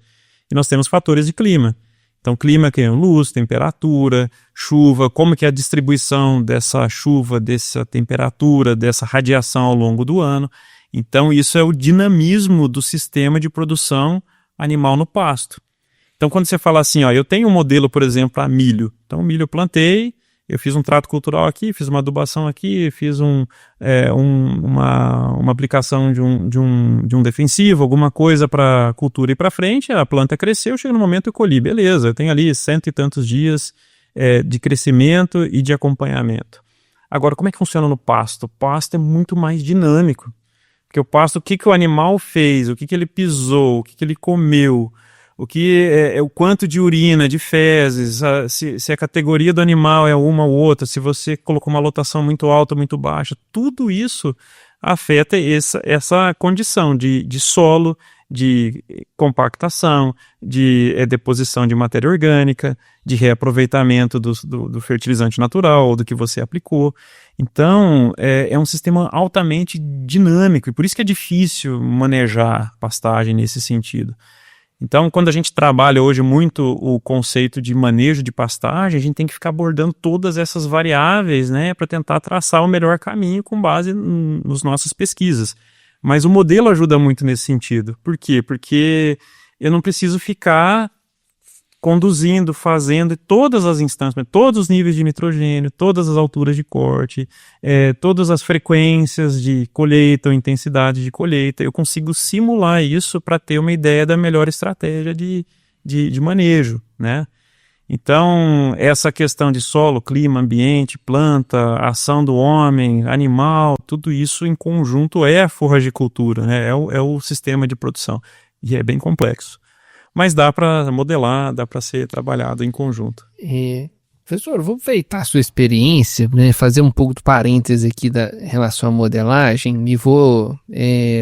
E nós temos fatores de clima, então clima que é luz, temperatura, chuva, como que é a distribuição dessa chuva, dessa temperatura, dessa radiação ao longo do ano, então isso é o dinamismo do sistema de produção animal no pasto. Então, quando você fala assim, ó, eu tenho um modelo, por exemplo, para milho. Então, milho eu plantei, eu fiz um trato cultural aqui, fiz uma adubação aqui, fiz uma aplicação de um defensivo, alguma coisa para cultura ir para frente, a planta cresceu, chega no momento eu colhi, beleza, eu tenho ali 100 e tantos dias de crescimento e de acompanhamento. Agora, como é que funciona no pasto? O pasto é muito mais dinâmico, porque o pasto, o que o animal fez, o que ele pisou, o que ele comeu, o quanto de urina, de fezes, se a categoria do animal é uma ou outra, se você colocou uma lotação muito alta ou muito baixa, tudo isso afeta essa condição de solo, de compactação, de deposição de matéria orgânica, de reaproveitamento do fertilizante natural ou do que você aplicou. Então, é um sistema altamente dinâmico e por isso que é difícil manejar pastagem nesse sentido. Então, quando a gente trabalha hoje muito o conceito de manejo de pastagem, a gente tem que ficar abordando todas essas variáveis, né, para tentar traçar o melhor caminho com base nas nossas pesquisas. Mas o modelo ajuda muito nesse sentido. Por quê? Porque eu não preciso ficar conduzindo, fazendo todas as instâncias, todos os níveis de nitrogênio, todas as alturas de corte, todas as frequências de colheita ou intensidade de colheita. Eu consigo simular isso para ter uma ideia da melhor estratégia de manejo, né? Então, essa questão de solo, clima, ambiente, planta, ação do homem, animal, tudo isso em conjunto é a forragicultura, né? É o sistema de produção. E é bem complexo. Mas dá para modelar, dá para ser trabalhado em conjunto. Professor, vou aproveitar a sua experiência, né, fazer um pouco de parêntese aqui da relação à modelagem e vou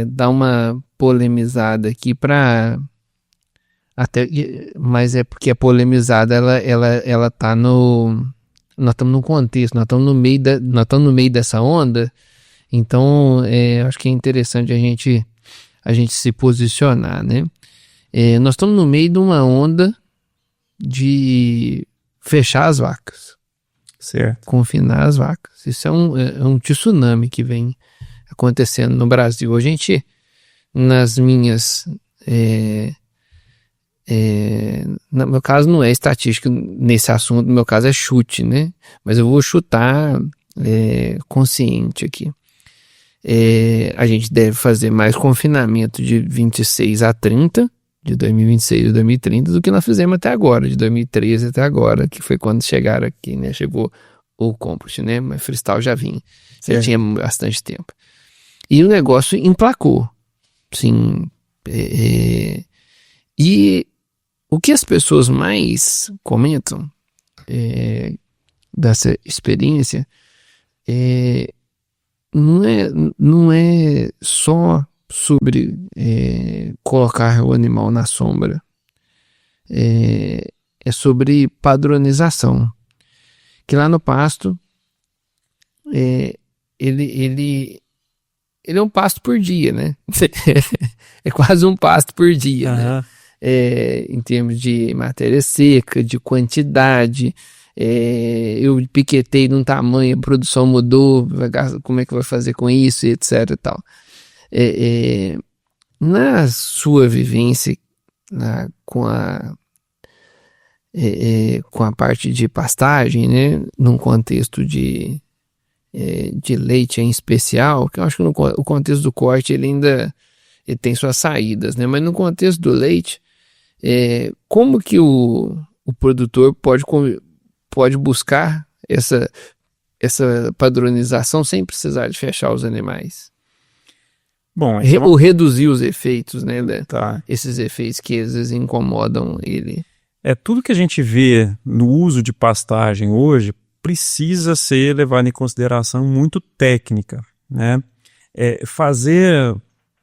dar uma polemizada aqui mas é porque a polemizada ela tá nós estamos no contexto, nós estamos no meio dessa onda, então acho que é interessante a gente se posicionar, né? Nós estamos no meio de uma onda de fechar as vacas. Certo. Confinar as vacas. Isso é um tsunami que vem acontecendo no Brasil. A gente, nas minhas... no meu caso não é estatística nesse assunto, no meu caso é chute, né? Mas eu vou chutar consciente aqui. A gente deve fazer mais confinamento de 26 a 30, de 2026 a 2030, do que nós fizemos até agora, de 2013 até agora, que foi quando chegaram aqui, né? Chegou o compost, né? Mas freestyle já vinha, já tinha bastante tempo. E o negócio emplacou, sim. E o que as pessoas mais comentam dessa experiência não é só sobre colocar o animal na sombra, é sobre padronização, que lá no pasto ele é um pasto por dia, né? É quase um pasto por dia, né? Em termos de matéria seca, de quantidade. Eu piquetei num tamanho, a produção mudou, como é que vai fazer com isso, etc e tal. Na sua vivência com a parte de pastagem, né, num contexto de leite em especial, que eu acho que o contexto do corte ele tem suas saídas, né, mas no contexto do leite, como que o produtor pode buscar essa padronização sem precisar de fechar os animais? Bom, Ou reduzir os efeitos, né? Tá. Esses efeitos que às vezes incomodam ele. Tudo que a gente vê no uso de pastagem hoje precisa ser levado em consideração muito técnica, né? Fazer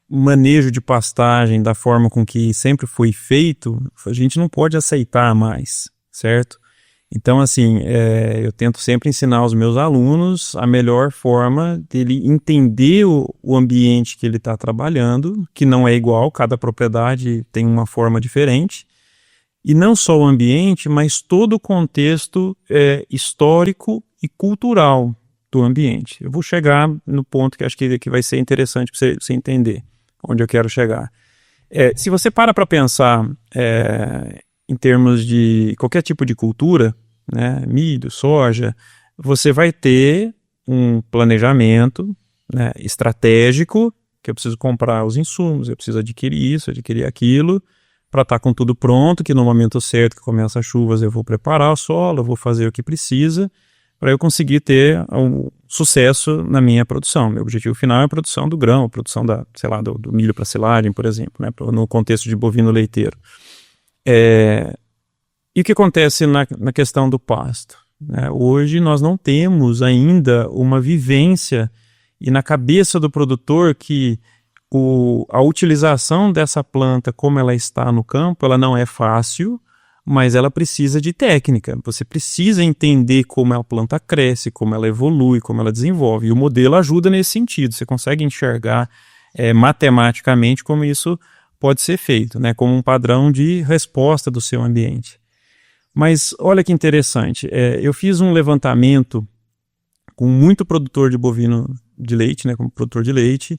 manejo de pastagem da forma com que sempre foi feito, a gente não pode aceitar mais, certo? Então, assim, eu tento sempre ensinar aos meus alunos a melhor forma dele entender o ambiente que ele está trabalhando, que não é igual, cada propriedade tem uma forma diferente, e não só o ambiente, mas todo o contexto histórico e cultural do ambiente. Eu vou chegar no ponto que acho que vai ser interessante para você entender onde eu quero chegar. Se você para pensar em termos de qualquer tipo de cultura, né, milho, soja, você vai ter um planejamento, né, estratégico, que eu preciso comprar os insumos, eu preciso adquirir isso, adquirir aquilo, para estar com tudo pronto, que no momento certo que começa as chuvas eu vou preparar o solo, eu vou fazer o que precisa, para eu conseguir ter um sucesso na minha produção. Meu objetivo final é a produção do grão, a produção do milho para silagem, por exemplo, né, no contexto de bovino leiteiro. E o que acontece na questão do pasto? Hoje nós não temos ainda uma vivência e na cabeça do produtor que a utilização dessa planta como ela está no campo, ela não é fácil, mas ela precisa de técnica. Você precisa entender como a planta cresce, como ela evolui, como ela desenvolve. E o modelo ajuda nesse sentido. Você consegue enxergar matematicamente como isso pode ser feito, né, como um padrão de resposta do seu ambiente. Mas olha que interessante, eu fiz um levantamento com muito produtor de bovino de leite, né, como produtor de leite,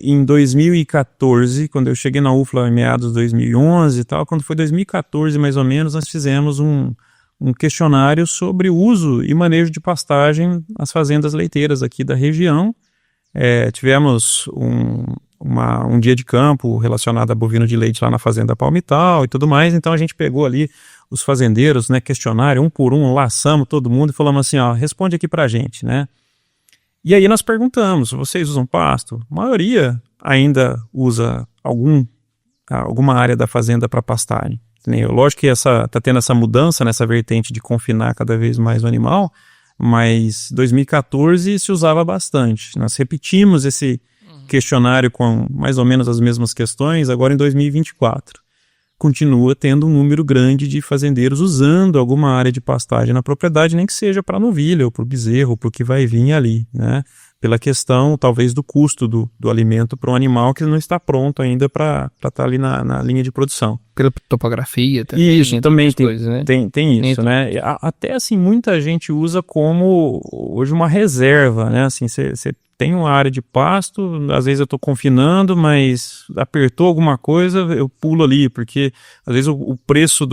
em 2014, quando eu cheguei na UFLA em meados de 2011 e tal, quando foi 2014 mais ou menos, nós fizemos um questionário sobre o uso e manejo de pastagem nas fazendas leiteiras aqui da região. Tivemos um dia de campo relacionado a bovino de leite lá na fazenda Palmital e tudo mais, então a gente pegou ali os fazendeiros, né, questionário, um por um, laçamos todo mundo e falamos assim, responde aqui pra gente, né? E aí nós perguntamos, vocês usam pasto? A maioria ainda usa alguma área da fazenda para pastagem. Lógico que está tendo essa mudança nessa vertente de confinar cada vez mais o animal, mas 2014 se usava bastante. Nós repetimos esse questionário com mais ou menos as mesmas questões agora em 2024. Continua tendo um número grande de fazendeiros usando alguma área de pastagem na propriedade, nem que seja para a novilha, ou para o bezerro, ou para o que vai vir ali, né? Pela questão, talvez, do custo do alimento para um animal que não está pronto ainda para estar ali na linha de produção. Pela topografia também. Isso, também tem, coisas, né? tem isso, né? Até assim, muita gente usa como hoje uma reserva, né? Assim, você tem uma área de pasto, às vezes eu estou confinando, mas apertou alguma coisa, eu pulo ali, porque às vezes o preço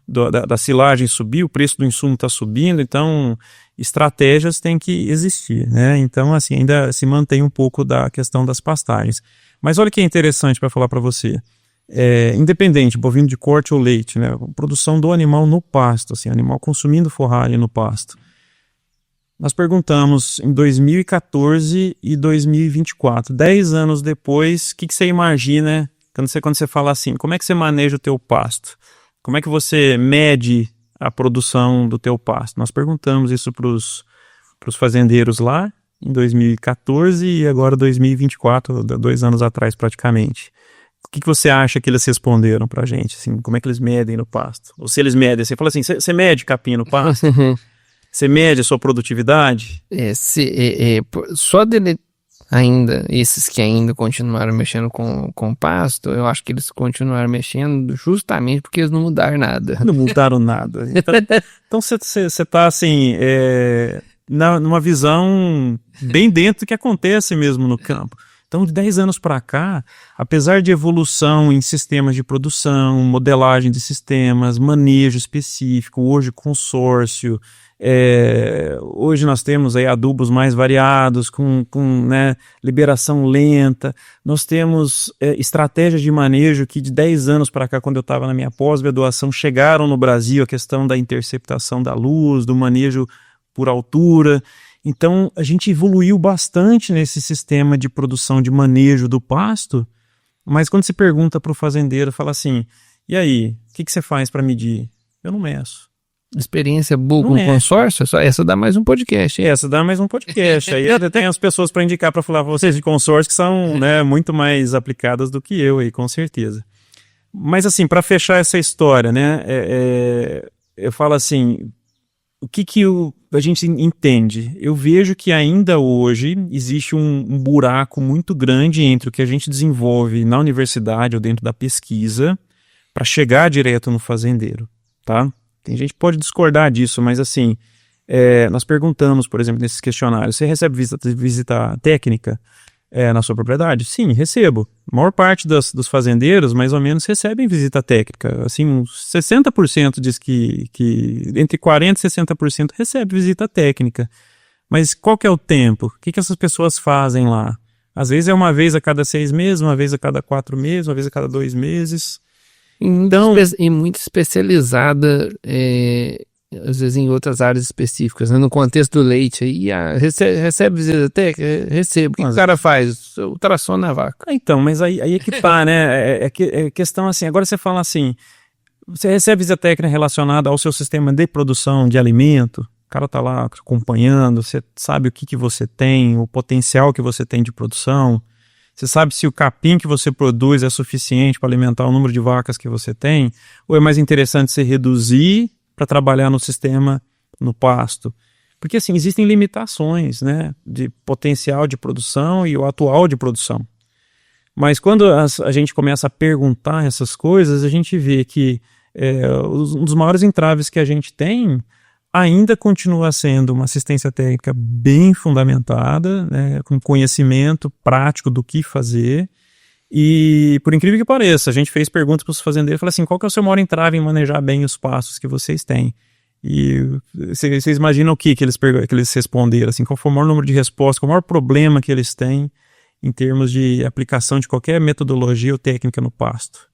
da silagem subiu, o preço do insumo está subindo, então estratégias têm que existir, né? Então, assim, ainda se mantém um pouco da questão das pastagens. Mas olha que é interessante para falar para você. Independente, bovino de corte ou leite, né? Produção do animal no pasto, assim, animal consumindo forragem no pasto. Nós perguntamos em 2014 e 2024, 10 anos depois, o que você imagina quando você fala assim, como é que você maneja o teu pasto? Como é que você mede a produção do teu pasto? Nós perguntamos isso para os fazendeiros lá em 2014 e agora 2024, 2 anos atrás praticamente. O que você acha que eles responderam para a gente? Assim, como é que eles medem no pasto? Ou se eles medem, você fala assim, você mede capim no pasto? Você mede a sua produtividade? Só dele ainda, esses que ainda continuaram mexendo com pasto, eu acho que eles continuaram mexendo justamente porque eles não mudaram nada. Não mudaram nada. Então você está assim, numa visão bem dentro do que acontece mesmo no campo. Então, de 10 anos para cá, apesar de evolução em sistemas de produção, modelagem de sistemas, manejo específico, hoje consórcio, hoje nós temos aí adubos mais variados, com né, liberação lenta, nós temos estratégias de manejo que de 10 anos para cá, quando eu estava na minha pós-graduação, chegaram no Brasil, a questão da interceptação da luz, do manejo por altura. Então, a gente evoluiu bastante nesse sistema de produção de manejo do pasto, mas quando se pergunta para o fazendeiro, fala assim, e aí, o que você faz para medir? Eu não meço. Experiência boa com consórcio? Essa dá mais um podcast. Essa dá mais um podcast. Aí até tem as pessoas para indicar para falar para vocês de consórcio que são né, muito mais aplicadas do que eu aí, com certeza. Mas assim, para fechar essa história, né, eu falo assim, o que a gente entende? Eu vejo que ainda hoje existe um buraco muito grande entre o que a gente desenvolve na universidade ou dentro da pesquisa para chegar direto no fazendeiro, tá? Tem gente que pode discordar disso, mas assim, nós perguntamos, por exemplo, nesses questionários, você recebe visita técnica na sua propriedade? Sim, recebo. A maior parte dos fazendeiros, mais ou menos, recebem visita técnica. Assim, uns 60% diz que entre 40% e 60% recebe visita técnica. Mas qual que é o tempo? O que essas pessoas fazem lá? Às vezes é uma vez a cada 6 meses, uma vez a cada 4 meses, uma vez a cada 2 meses. Então, e muito especializada, às vezes em outras áreas específicas, né? No contexto do leite, aí recebe visita técnica? Recebo. O que o cara faz? Ultrassona a vaca. Então, mas aí é que tá, né? É questão assim, agora você fala assim, você recebe visita técnica relacionada ao seu sistema de produção de alimento, o cara tá lá acompanhando, você sabe o que você tem, o potencial que você tem de produção, você sabe se o capim que você produz é suficiente para alimentar o número de vacas que você tem, ou é mais interessante você reduzir para trabalhar no sistema, no pasto. Porque assim, existem limitações, né, de potencial de produção e o atual de produção. Mas quando a gente começa a perguntar essas coisas, a gente vê que um dos maiores entraves que a gente tem ainda continua sendo uma assistência técnica bem fundamentada, né, com conhecimento prático do que fazer. E, por incrível que pareça, a gente fez perguntas para os fazendeiros, falou assim, qual que é o seu maior entrave em manejar bem os pastos que vocês têm? E vocês imaginam o que eles responderam? Assim, qual foi o maior número de respostas, qual o maior problema que eles têm em termos de aplicação de qualquer metodologia ou técnica no pasto?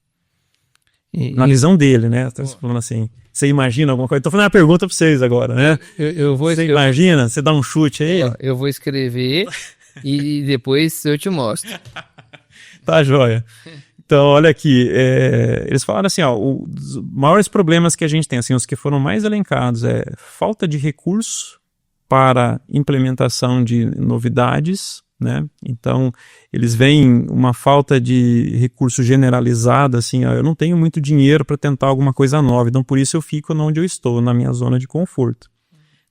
Na visão dele, né? Tá falando assim, você imagina alguma coisa? Estou fazendo uma pergunta para vocês agora, né? Você imagina? Você dá um chute aí? Eu vou escrever e depois eu te mostro. Tá, joia. Então, olha aqui, eles falaram assim, os maiores problemas que a gente tem, assim, os que foram mais elencados falta de recurso para implementação de novidades, né? Então, eles veem uma falta de recurso generalizado, assim, eu não tenho muito dinheiro para tentar alguma coisa nova, então por isso eu fico onde eu estou, na minha zona de conforto.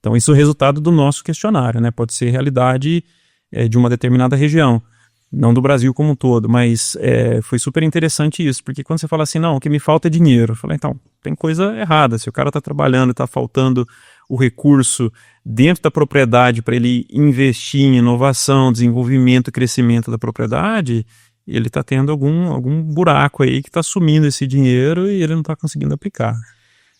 Então, isso é o resultado do nosso questionário, né? Pode ser realidade de uma determinada região. Não do Brasil como um todo, mas foi super interessante isso, porque quando você fala assim, não, o que me falta é dinheiro, eu falei, então, tem coisa errada, se o cara está trabalhando e está faltando o recurso dentro da propriedade para ele investir em inovação, desenvolvimento e crescimento da propriedade, ele está tendo algum buraco aí que está sumindo esse dinheiro e ele não está conseguindo aplicar.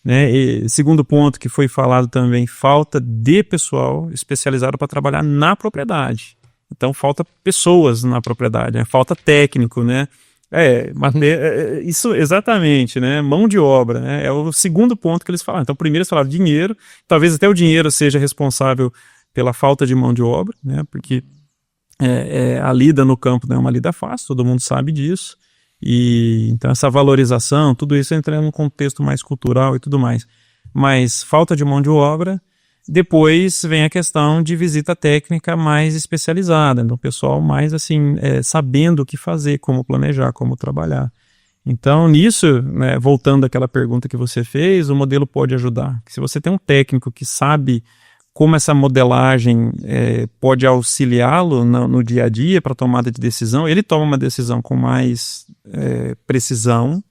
Né? E, segundo ponto que foi falado também, falta de pessoal especializado para trabalhar na propriedade. Então falta pessoas na propriedade, né? Falta técnico, né? Isso exatamente, né? Mão de obra, né? É o segundo ponto que eles falaram. Então primeiro eles falaram dinheiro, talvez até o dinheiro seja responsável pela falta de mão de obra, né? Porque a lida no campo não é uma lida fácil, todo mundo sabe disso. E então essa valorização, tudo isso entra num contexto mais cultural e tudo mais. Mas falta de mão de obra. Depois vem a questão de visita técnica mais especializada, então o pessoal mais assim, sabendo o que fazer, como planejar, como trabalhar. Então nisso, né, voltando àquela pergunta que você fez, o modelo pode ajudar. Se você tem um técnico que sabe como essa modelagem pode auxiliá-lo no dia a dia para tomada de decisão, ele toma uma decisão com mais precisão,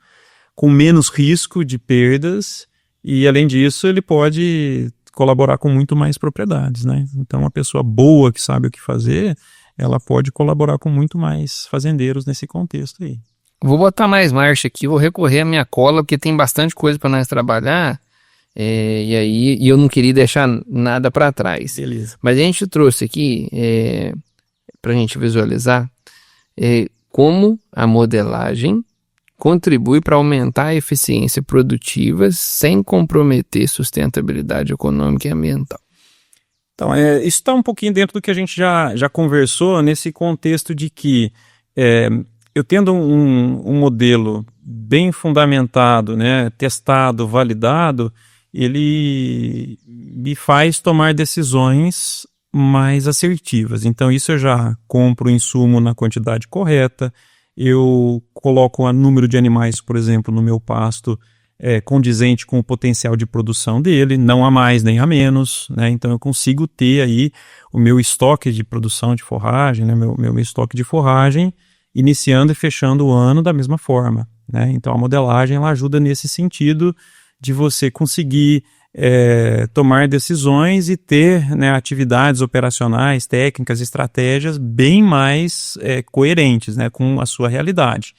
com menos risco de perdas e além disso ele pode colaborar com muito mais propriedades, né? Então, uma pessoa boa que sabe o que fazer, ela pode colaborar com muito mais fazendeiros nesse contexto aí. Vou botar mais marcha aqui, vou recorrer à minha cola, porque tem bastante coisa para nós trabalhar, e eu não queria deixar nada para trás. Beleza. Mas a gente trouxe aqui, para a gente visualizar, como a modelagem contribui para aumentar a eficiência produtiva sem comprometer sustentabilidade econômica e ambiental. Então, isso está um pouquinho dentro do que a gente já conversou, nesse contexto de que eu tendo um modelo bem fundamentado, né, testado, validado, ele me faz tomar decisões mais assertivas. Então, isso eu já compro o insumo na quantidade correta, eu coloco o número de animais, por exemplo, no meu pasto condizente com o potencial de produção dele, não a mais nem a menos, né? Então eu consigo ter aí o meu estoque de produção de forragem, né? meu estoque de forragem, iniciando e fechando o ano da mesma forma, né? Então a modelagem ela ajuda nesse sentido de você conseguir tomar decisões e ter, né, atividades operacionais, técnicas, estratégias bem mais coerentes, né, com a sua realidade.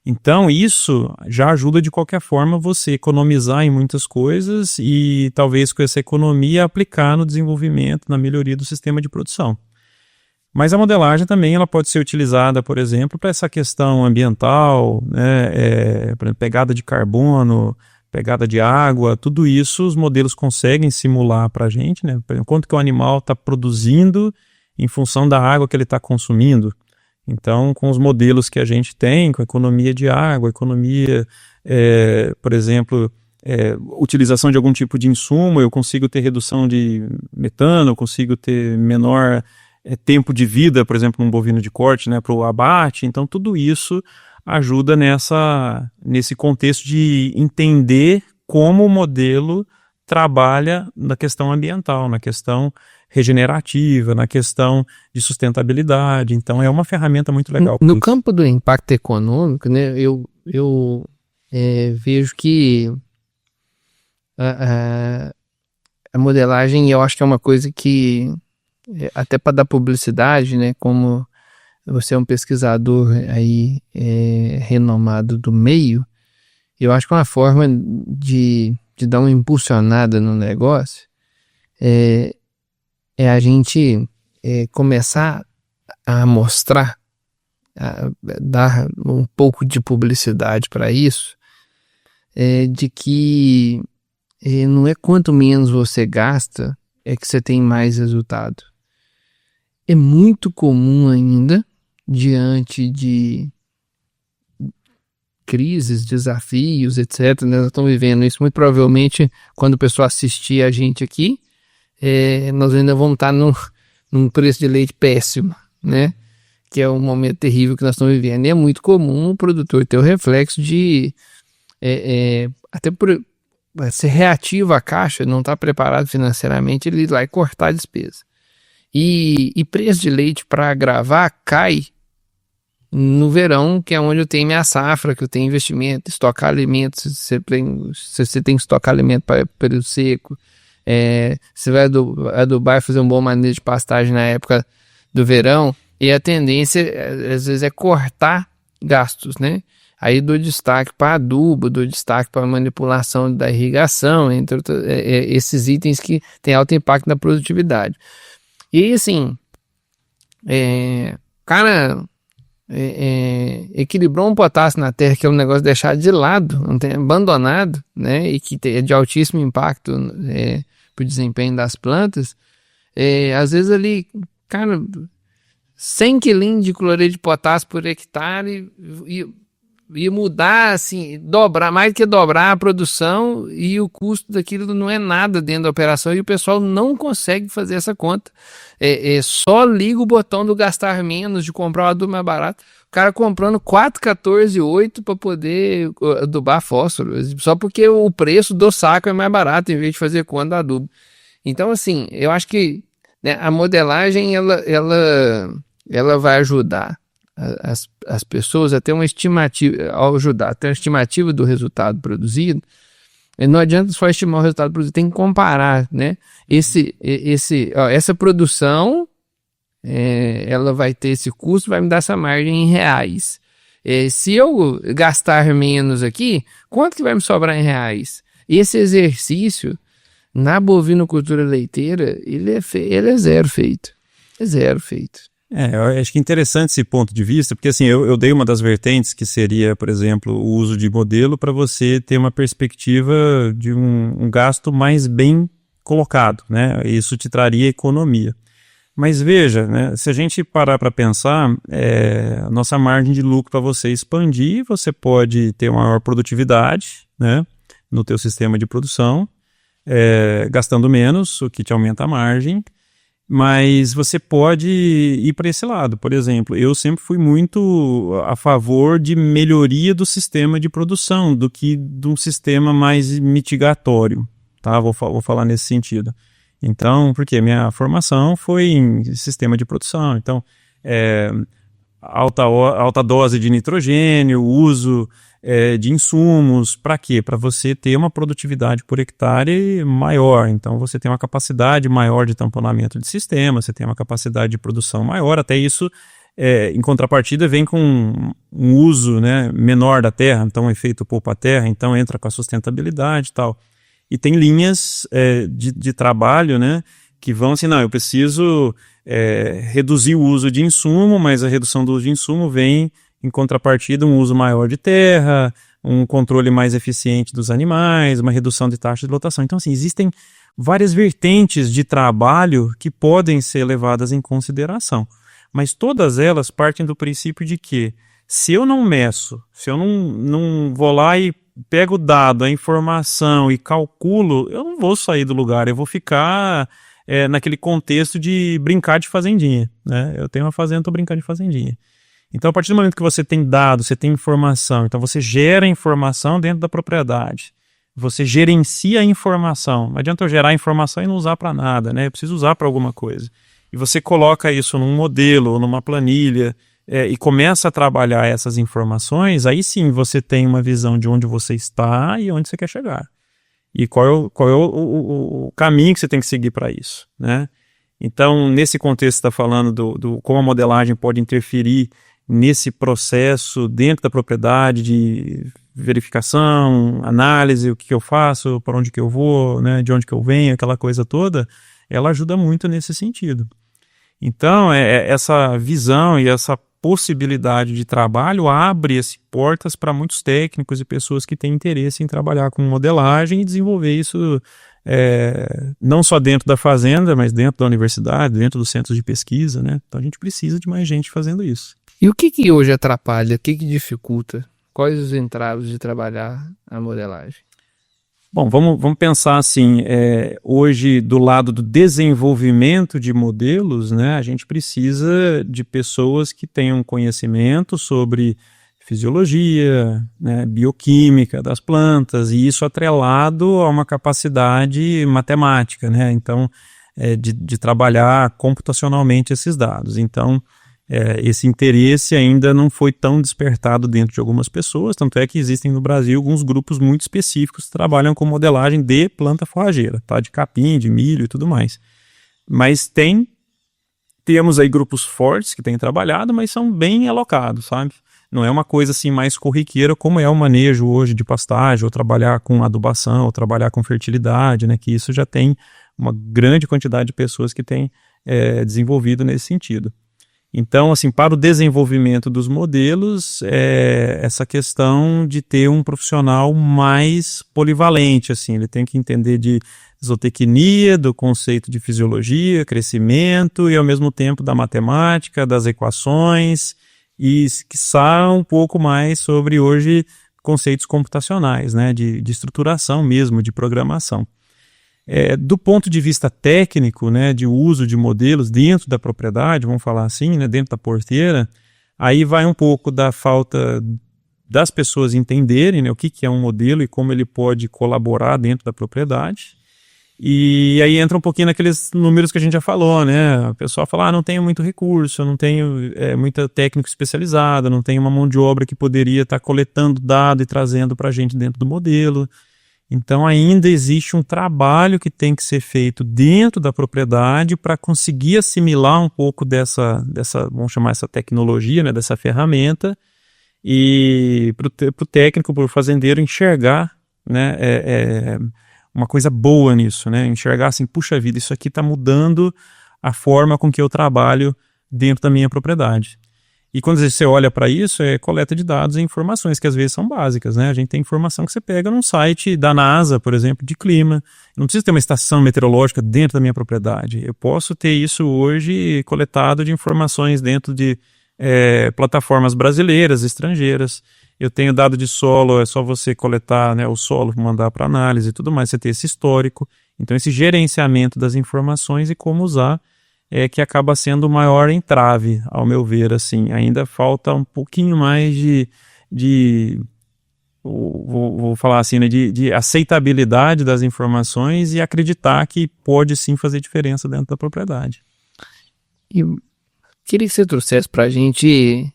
Então isso já ajuda de qualquer forma você economizar em muitas coisas e talvez com essa economia aplicar no desenvolvimento, na melhoria do sistema de produção. Mas a modelagem também ela pode ser utilizada, por exemplo, para essa questão ambiental, né, pegada de carbono, pegada de água, tudo isso os modelos conseguem simular para a gente, né? Quanto que o animal está produzindo em função da água que ele está consumindo. Então, com os modelos que a gente tem, com a economia de água, economia, por exemplo, utilização de algum tipo de insumo, eu consigo ter redução de metano, eu consigo ter menor tempo de vida, por exemplo, num bovino de corte, né, para o abate. Então, tudo isso ajuda nesse contexto de entender como o modelo trabalha na questão ambiental, na questão regenerativa, na questão de sustentabilidade. Então, é uma ferramenta muito legal. No campo do impacto econômico, né, eu vejo que a modelagem, eu acho que é uma coisa que, até para dar publicidade, né, como você é um pesquisador aí renomado do meio, eu acho que uma forma de dar uma impulsionada no negócio é a gente começar a mostrar, a dar um pouco de publicidade para isso, de que não é quanto menos você gasta, é que você tem mais resultado. É muito comum ainda, diante de crises, desafios, etc. Nós estamos vivendo isso. Muito provavelmente, quando o pessoal assistir a gente aqui, nós ainda vamos estar num preço de leite péssimo, né? Que é um momento terrível que nós estamos vivendo. E é muito comum o produtor ter o reflexo de, até por ser reativo à caixa, não estar preparado financeiramente, ele ir lá e cortar a despesa. E preço de leite para gravar cai no verão, que é onde eu tenho minha safra, que eu tenho investimento, estocar alimentos, se você tem que estocar alimento para período seco, você vai adubar e fazer um bom manejo de pastagem na época do verão, e a tendência, às vezes, é cortar gastos, né? Aí dou destaque para adubo, dou destaque para manipulação da irrigação, entre outros, esses itens que têm alto impacto na produtividade. E aí, assim, cara, equilibrou um potássio na terra, que é um negócio deixado de lado, abandonado, né, e que é de altíssimo impacto para o desempenho das plantas, às vezes ali, cara, 100 quilinhos de cloreto de potássio por hectare ia mudar, assim, mais do que dobrar a produção, e o custo daquilo não é nada dentro da operação, e o pessoal não consegue fazer essa conta. Só liga o botão do gastar menos, de comprar o adubo mais barato. O cara comprando 4,14,8 para poder adubar fósforo, só porque o preço do saco é mais barato, em vez de fazer conta do adubo. Então, assim, eu acho que, né, a modelagem, ela vai ajudar as pessoas a ter uma estimativa, ao ajudar a ter uma estimativa do resultado produzido. Não adianta só estimar o resultado produzido, tem que comparar, né? Essa produção ela vai ter esse custo, vai me dar essa margem em reais. Se eu gastar menos aqui, quanto que vai me sobrar em reais? Esse exercício, na bovinocultura leiteira, ele é zero feito. É zero feito. Eu acho que é interessante esse ponto de vista, porque assim, eu dei uma das vertentes que seria, por exemplo, o uso de modelo para você ter uma perspectiva de um gasto mais bem colocado, né? Isso te traria economia. Mas veja, né, se a gente parar para pensar, a nossa margem de lucro para você expandir, você pode ter uma maior produtividade, né, no teu sistema de produção, gastando menos, o que te aumenta a margem, mas você pode ir para esse lado. Por exemplo, eu sempre fui muito a favor de melhoria do sistema de produção do que de um sistema mais mitigatório, tá? Vou falar nesse sentido. Então, porque minha formação foi em sistema de produção, então alta dose de nitrogênio, uso de insumos, para quê? Para você ter uma produtividade por hectare maior, então você tem uma capacidade maior de tamponamento de sistema, você tem uma capacidade de produção maior, até isso em contrapartida vem com um uso, né, menor da terra, então um efeito poupa-terra, então entra com a sustentabilidade e tal. E tem linhas de trabalho, né, que vão assim, não, eu preciso reduzir o uso de insumo, mas a redução do uso de insumo vem em contrapartida um uso maior de terra, um controle mais eficiente dos animais, uma redução de taxa de lotação. Então, assim, existem várias vertentes de trabalho que podem ser levadas em consideração, mas todas elas partem do princípio de que se eu não meço, se eu não vou lá e pego o dado, a informação e calculo, eu não vou sair do lugar, eu vou ficar naquele contexto de brincar de fazendinha, né? Eu tenho uma fazenda, estou brincando de fazendinha. Então, a partir do momento que você tem dados, você tem informação, então você gera informação dentro da propriedade, você gerencia a informação. Não adianta eu gerar informação e não usar para nada, né? Eu preciso usar para alguma coisa. E você coloca isso num modelo ou numa planilha e começa a trabalhar essas informações, aí sim você tem uma visão de onde você está e onde você quer chegar. E qual é o caminho que você tem que seguir para isso, né? Então, nesse contexto, você está falando do como a modelagem pode interferir nesse processo dentro da propriedade de verificação, análise, o que eu faço, para onde que eu vou, né, de onde que eu venho, aquela coisa toda, ela ajuda muito nesse sentido. Então, essa visão e essa possibilidade de trabalho abre portas para muitos técnicos e pessoas que têm interesse em trabalhar com modelagem e desenvolver isso não só dentro da fazenda, mas dentro da universidade, dentro dos centros de pesquisa, né? Então a gente precisa de mais gente fazendo isso. E o que hoje atrapalha, o que dificulta? Quais os entraves de trabalhar a modelagem? Bom, vamos pensar assim, hoje do lado do desenvolvimento de modelos, né, a gente precisa de pessoas que tenham conhecimento sobre fisiologia, né, bioquímica das plantas, e isso atrelado a uma capacidade matemática, né, então de trabalhar computacionalmente esses dados. Então, esse interesse ainda não foi tão despertado dentro de algumas pessoas, tanto é que existem no Brasil alguns grupos muito específicos que trabalham com modelagem de planta forrageira, tá? De capim, de milho e tudo mais. Mas temos aí grupos fortes que têm trabalhado, mas são bem alocados, sabe? Não é uma coisa assim mais corriqueira como é o manejo hoje de pastagem, ou trabalhar com adubação, ou trabalhar com fertilidade, né? Que isso já tem uma grande quantidade de pessoas que têm desenvolvido nesse sentido. Então, assim, para o desenvolvimento dos modelos, essa questão de ter um profissional mais polivalente, assim, ele tem que entender de zootecnia, do conceito de fisiologia, crescimento e, ao mesmo tempo, da matemática, das equações e, quiçá, um pouco mais sobre, hoje, conceitos computacionais, né, de estruturação mesmo, de programação. Do ponto de vista técnico, né, de uso de modelos dentro da propriedade, vamos falar assim, né, dentro da porteira, aí vai um pouco da falta das pessoas entenderem, né, o que é um modelo e como ele pode colaborar dentro da propriedade. E aí entra um pouquinho naqueles números que a gente já falou, né? O pessoal fala, não tenho muito recurso, não tenho muita técnico especializada, não tenho uma mão de obra que poderia estar coletando dado e trazendo para a gente dentro do modelo. Então ainda existe um trabalho que tem que ser feito dentro da propriedade para conseguir assimilar um pouco dessa, vamos chamar essa tecnologia, né, dessa ferramenta, e para o técnico, para o fazendeiro enxergar, né, uma coisa boa nisso, né, enxergar assim, puxa vida, isso aqui está mudando a forma com que eu trabalho dentro da minha propriedade. E quando você olha para isso, é coleta de dados e informações que às vezes são básicas, né? A gente tem informação que você pega num site da NASA, por exemplo, de clima. Não precisa ter uma estação meteorológica dentro da minha propriedade. Eu posso ter isso hoje coletado de informações dentro de plataformas brasileiras, estrangeiras. Eu tenho dado de solo, é só você coletar, né, o solo, mandar para análise e tudo mais, você ter esse histórico. Então esse gerenciamento das informações e como usar que acaba sendo o maior entrave, ao meu ver, assim. Ainda falta um pouquinho mais vou falar assim, né, de aceitabilidade das informações e acreditar que pode sim fazer diferença dentro da propriedade. E queria que você trouxesse para a gente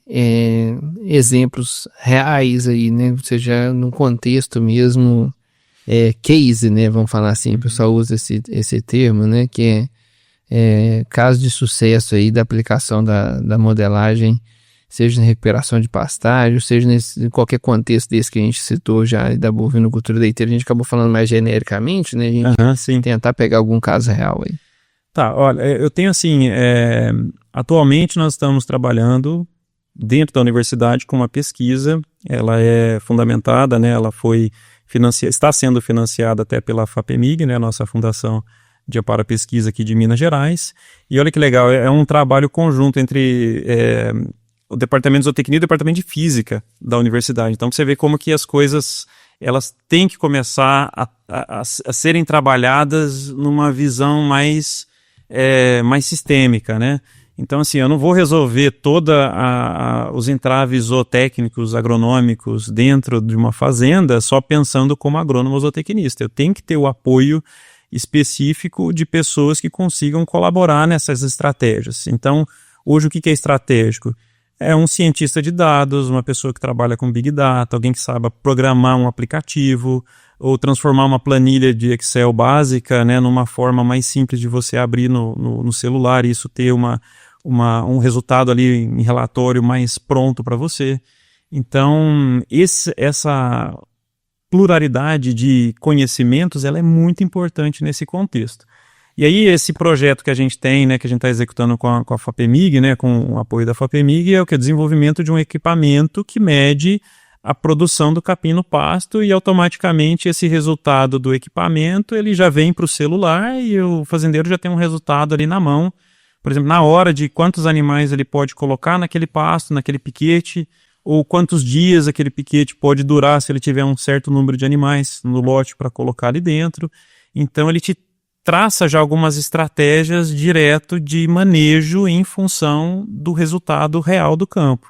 exemplos reais aí, né, ou seja, num contexto mesmo, case, né, vamos falar assim, o pessoal usa esse termo, né, que caso de sucesso aí da aplicação da modelagem, seja na recuperação de pastagem, seja em qualquer contexto desse que a gente citou já, da bovinocultura leiteira, a gente acabou falando mais genericamente, né? A gente tentar pegar algum caso real aí. Tá, olha, eu tenho assim, atualmente nós estamos trabalhando dentro da universidade com uma pesquisa, ela é fundamentada, né? Ela está sendo financiada até pela FAPEMIG, né? A nossa fundação de amparo à pesquisa aqui de Minas Gerais, e olha que legal, é um trabalho conjunto entre o departamento de zootecnia e o departamento de física da universidade. Então você vê como que as coisas elas têm que começar a serem trabalhadas numa visão mais sistêmica, né? Então assim, eu não vou resolver os entraves zootécnicos, agronômicos dentro de uma fazenda só pensando como agrônomo zootecnista. Eu tenho que ter o apoio específico de pessoas que consigam colaborar nessas estratégias. Então, hoje o que é estratégico? É um cientista de dados, uma pessoa que trabalha com Big Data, alguém que saiba programar um aplicativo ou transformar uma planilha de Excel básica, né, numa forma mais simples de você abrir no celular e isso ter um resultado ali em relatório mais pronto para você. Então, essa pluralidade de conhecimentos, ela é muito importante nesse contexto. E aí esse projeto que a gente tem, né, que a gente está executando com a FAPEMIG, né, com o apoio da FAPEMIG, é o desenvolvimento de um equipamento que mede a produção do capim no pasto e automaticamente esse resultado do equipamento ele já vem para o celular e o fazendeiro já tem um resultado ali na mão, por exemplo, na hora de quantos animais ele pode colocar naquele pasto, naquele piquete, ou quantos dias aquele piquete pode durar se ele tiver um certo número de animais no lote para colocar ali dentro. Então ele te traça já algumas estratégias direto de manejo em função do resultado real do campo.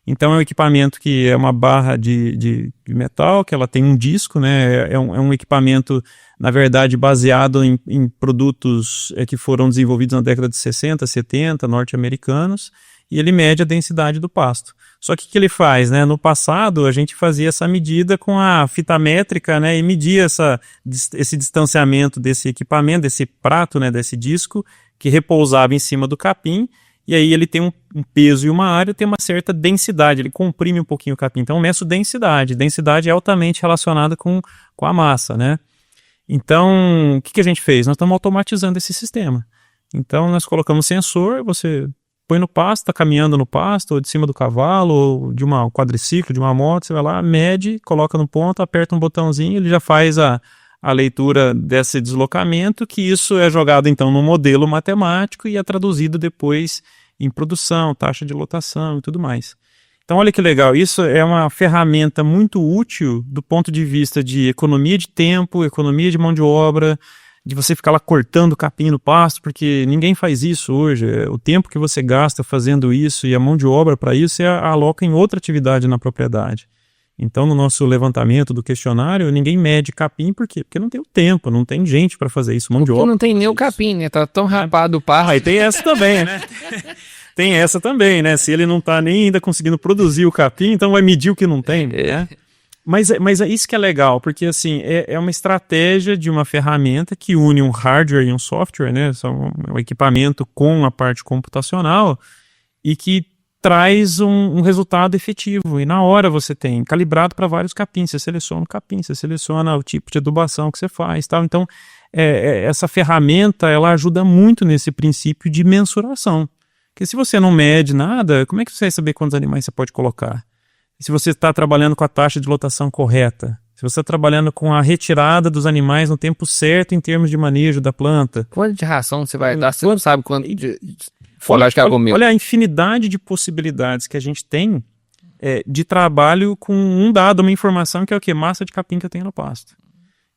Então é um equipamento que é uma barra de metal, que ela tem um disco, né? É um equipamento, na verdade, baseado em produtos que foram desenvolvidos na década de 60, 70, norte-americanos, e ele mede a densidade do pasto. Só que o que ele faz, né? No passado, a gente fazia essa medida com a fita métrica, né? E media esse distanciamento desse equipamento, desse prato, né? Desse disco, que repousava em cima do capim, e aí ele tem um peso e uma área, tem uma certa densidade, ele comprime um pouquinho o capim. Então eu meço densidade. Densidade é altamente relacionada com a massa, né? Então, o que a gente fez? Nós estamos automatizando esse sistema. Então nós colocamos sensor, você põe no pasto, está caminhando no pasto, ou de cima do cavalo, ou de um quadriciclo, de uma moto, você vai lá, mede, coloca no ponto, aperta um botãozinho, ele já faz a leitura desse deslocamento, que isso é jogado então no modelo matemático e é traduzido depois em produção, taxa de lotação e tudo mais. Então olha que legal, isso é uma ferramenta muito útil do ponto de vista de economia de tempo, economia de mão de obra, de você ficar lá cortando capim no pasto, porque ninguém faz isso hoje. O tempo que você gasta fazendo isso e a mão de obra para isso, você aloca em outra atividade na propriedade. Então, no nosso levantamento do questionário, ninguém mede capim, por quê? Porque não tem o tempo, não tem gente para fazer isso, mão de obra. Porque não tem nem o capim, né? Tá tão rapado o pasto. E tem essa também, né? Tem essa também, né? Se ele não tá nem ainda conseguindo produzir o capim, então vai medir o que não tem, né? Mas é isso que é legal, porque assim, é uma estratégia de uma ferramenta que une um hardware e um software, né? São um equipamento com a parte computacional e que traz um resultado efetivo. E na hora você tem calibrado para vários capins. Você seleciona o capim, você seleciona o tipo de adubação que você faz, tal. Então, essa ferramenta, ela ajuda muito nesse princípio de mensuração. Porque se você não mede nada, como é que você vai saber quantos animais você pode colocar? Se você está trabalhando com a taxa de lotação correta, se você está trabalhando com a retirada dos animais no tempo certo em termos de manejo da planta. Quanto de ração você vai dar? Você não sabe quanto de forragem que ela comeu. Olha a infinidade de possibilidades que a gente tem de trabalho com um dado, uma informação que é o quê? Massa de capim que eu tenho no pasto.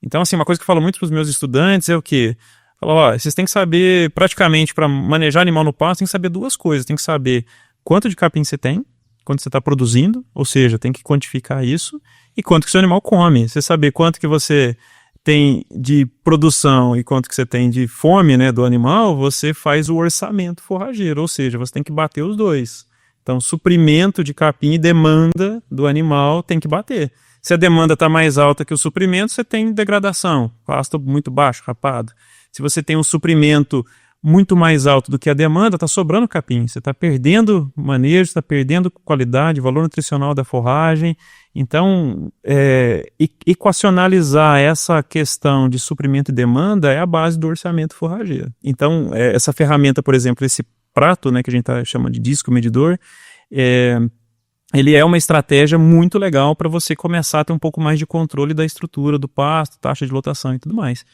Então, assim, uma coisa que eu falo muito para os meus estudantes é o quê? Falo, ó, vocês têm que saber, praticamente, para manejar animal no pasto, tem que saber duas coisas. Tem que saber quanto de capim você tem, quanto você está produzindo, ou seja, tem que quantificar isso, e quanto que seu animal come. Você saber quanto que você tem de produção e quanto que você tem de fome, né, do animal, você faz o orçamento forrageiro, ou seja, você tem que bater os dois. Então, suprimento de capim e demanda do animal tem que bater. Se a demanda está mais alta que o suprimento, você tem degradação, pasto muito baixo, rapado. Se você tem um suprimento muito mais alto do que a demanda, está sobrando capim. Você está perdendo manejo, está perdendo qualidade, valor nutricional da forragem. Então, equacionalizar essa questão de suprimento e demanda é a base do orçamento forrageiro. Então, essa ferramenta, por exemplo, esse prato, né, que a gente chama de disco medidor, ele é uma estratégia muito legal para você começar a ter um pouco mais de controle da estrutura do pasto, taxa de lotação e tudo mais.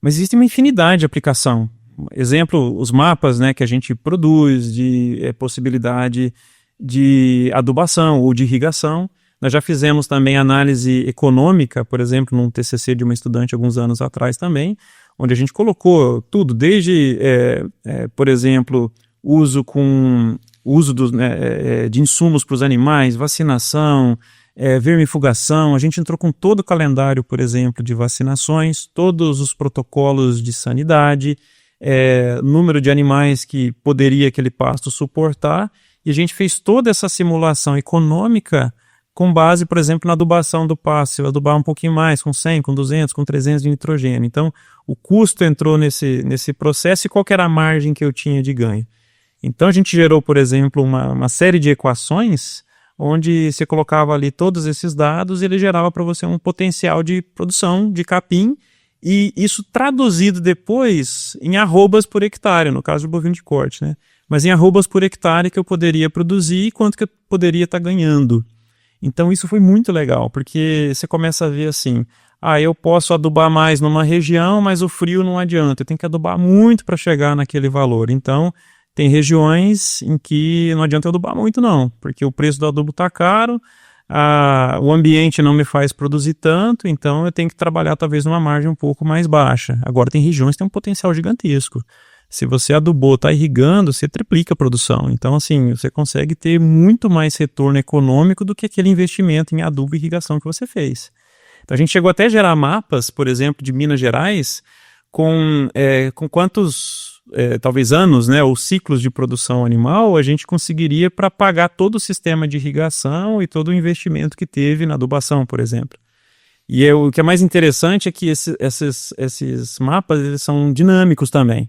Mas existe uma infinidade de aplicação. Exemplo, os mapas, né, que a gente produz de possibilidade de adubação ou de irrigação. Nós já fizemos também análise econômica, por exemplo, num TCC de uma estudante alguns anos atrás também, onde a gente colocou tudo, desde, por exemplo, uso de insumos para os animais, vacinação, vermifugação. A gente entrou com todo o calendário, por exemplo, de vacinações, todos os protocolos de sanidade, número de animais que poderia aquele pasto suportar, e a gente fez toda essa simulação econômica com base, por exemplo, na adubação do pasto. Se eu adubar um pouquinho mais, com 100, com 200, com 300 de nitrogênio. Então, o custo entrou nesse processo e qual que era a margem que eu tinha de ganho. Então, a gente gerou, por exemplo, uma série de equações onde você colocava ali todos esses dados e ele gerava para você um potencial de produção de capim, e isso traduzido depois em arrobas por hectare, no caso do bovino de corte, né? Mas em arrobas por hectare que eu poderia produzir e quanto que eu poderia estar ganhando. Então isso foi muito legal, porque você começa a ver assim, eu posso adubar mais numa região, mas o frio não adianta, eu tenho que adubar muito para chegar naquele valor. Então tem regiões em que não adianta eu adubar muito não, porque o preço do adubo está caro, o ambiente não me faz produzir tanto, então eu tenho que trabalhar talvez numa margem um pouco mais baixa. Agora tem regiões que têm um potencial gigantesco. Se você adubou, está irrigando, você triplica a produção. Então, assim, você consegue ter muito mais retorno econômico do que aquele investimento em adubo e irrigação que você fez. Então, a gente chegou até a gerar mapas, por exemplo, de Minas Gerais, com quantos, talvez anos, né, ou ciclos de produção animal a gente conseguiria para pagar todo o sistema de irrigação e todo o investimento que teve na adubação, por exemplo. E o que é mais interessante é que esses mapas eles são dinâmicos também.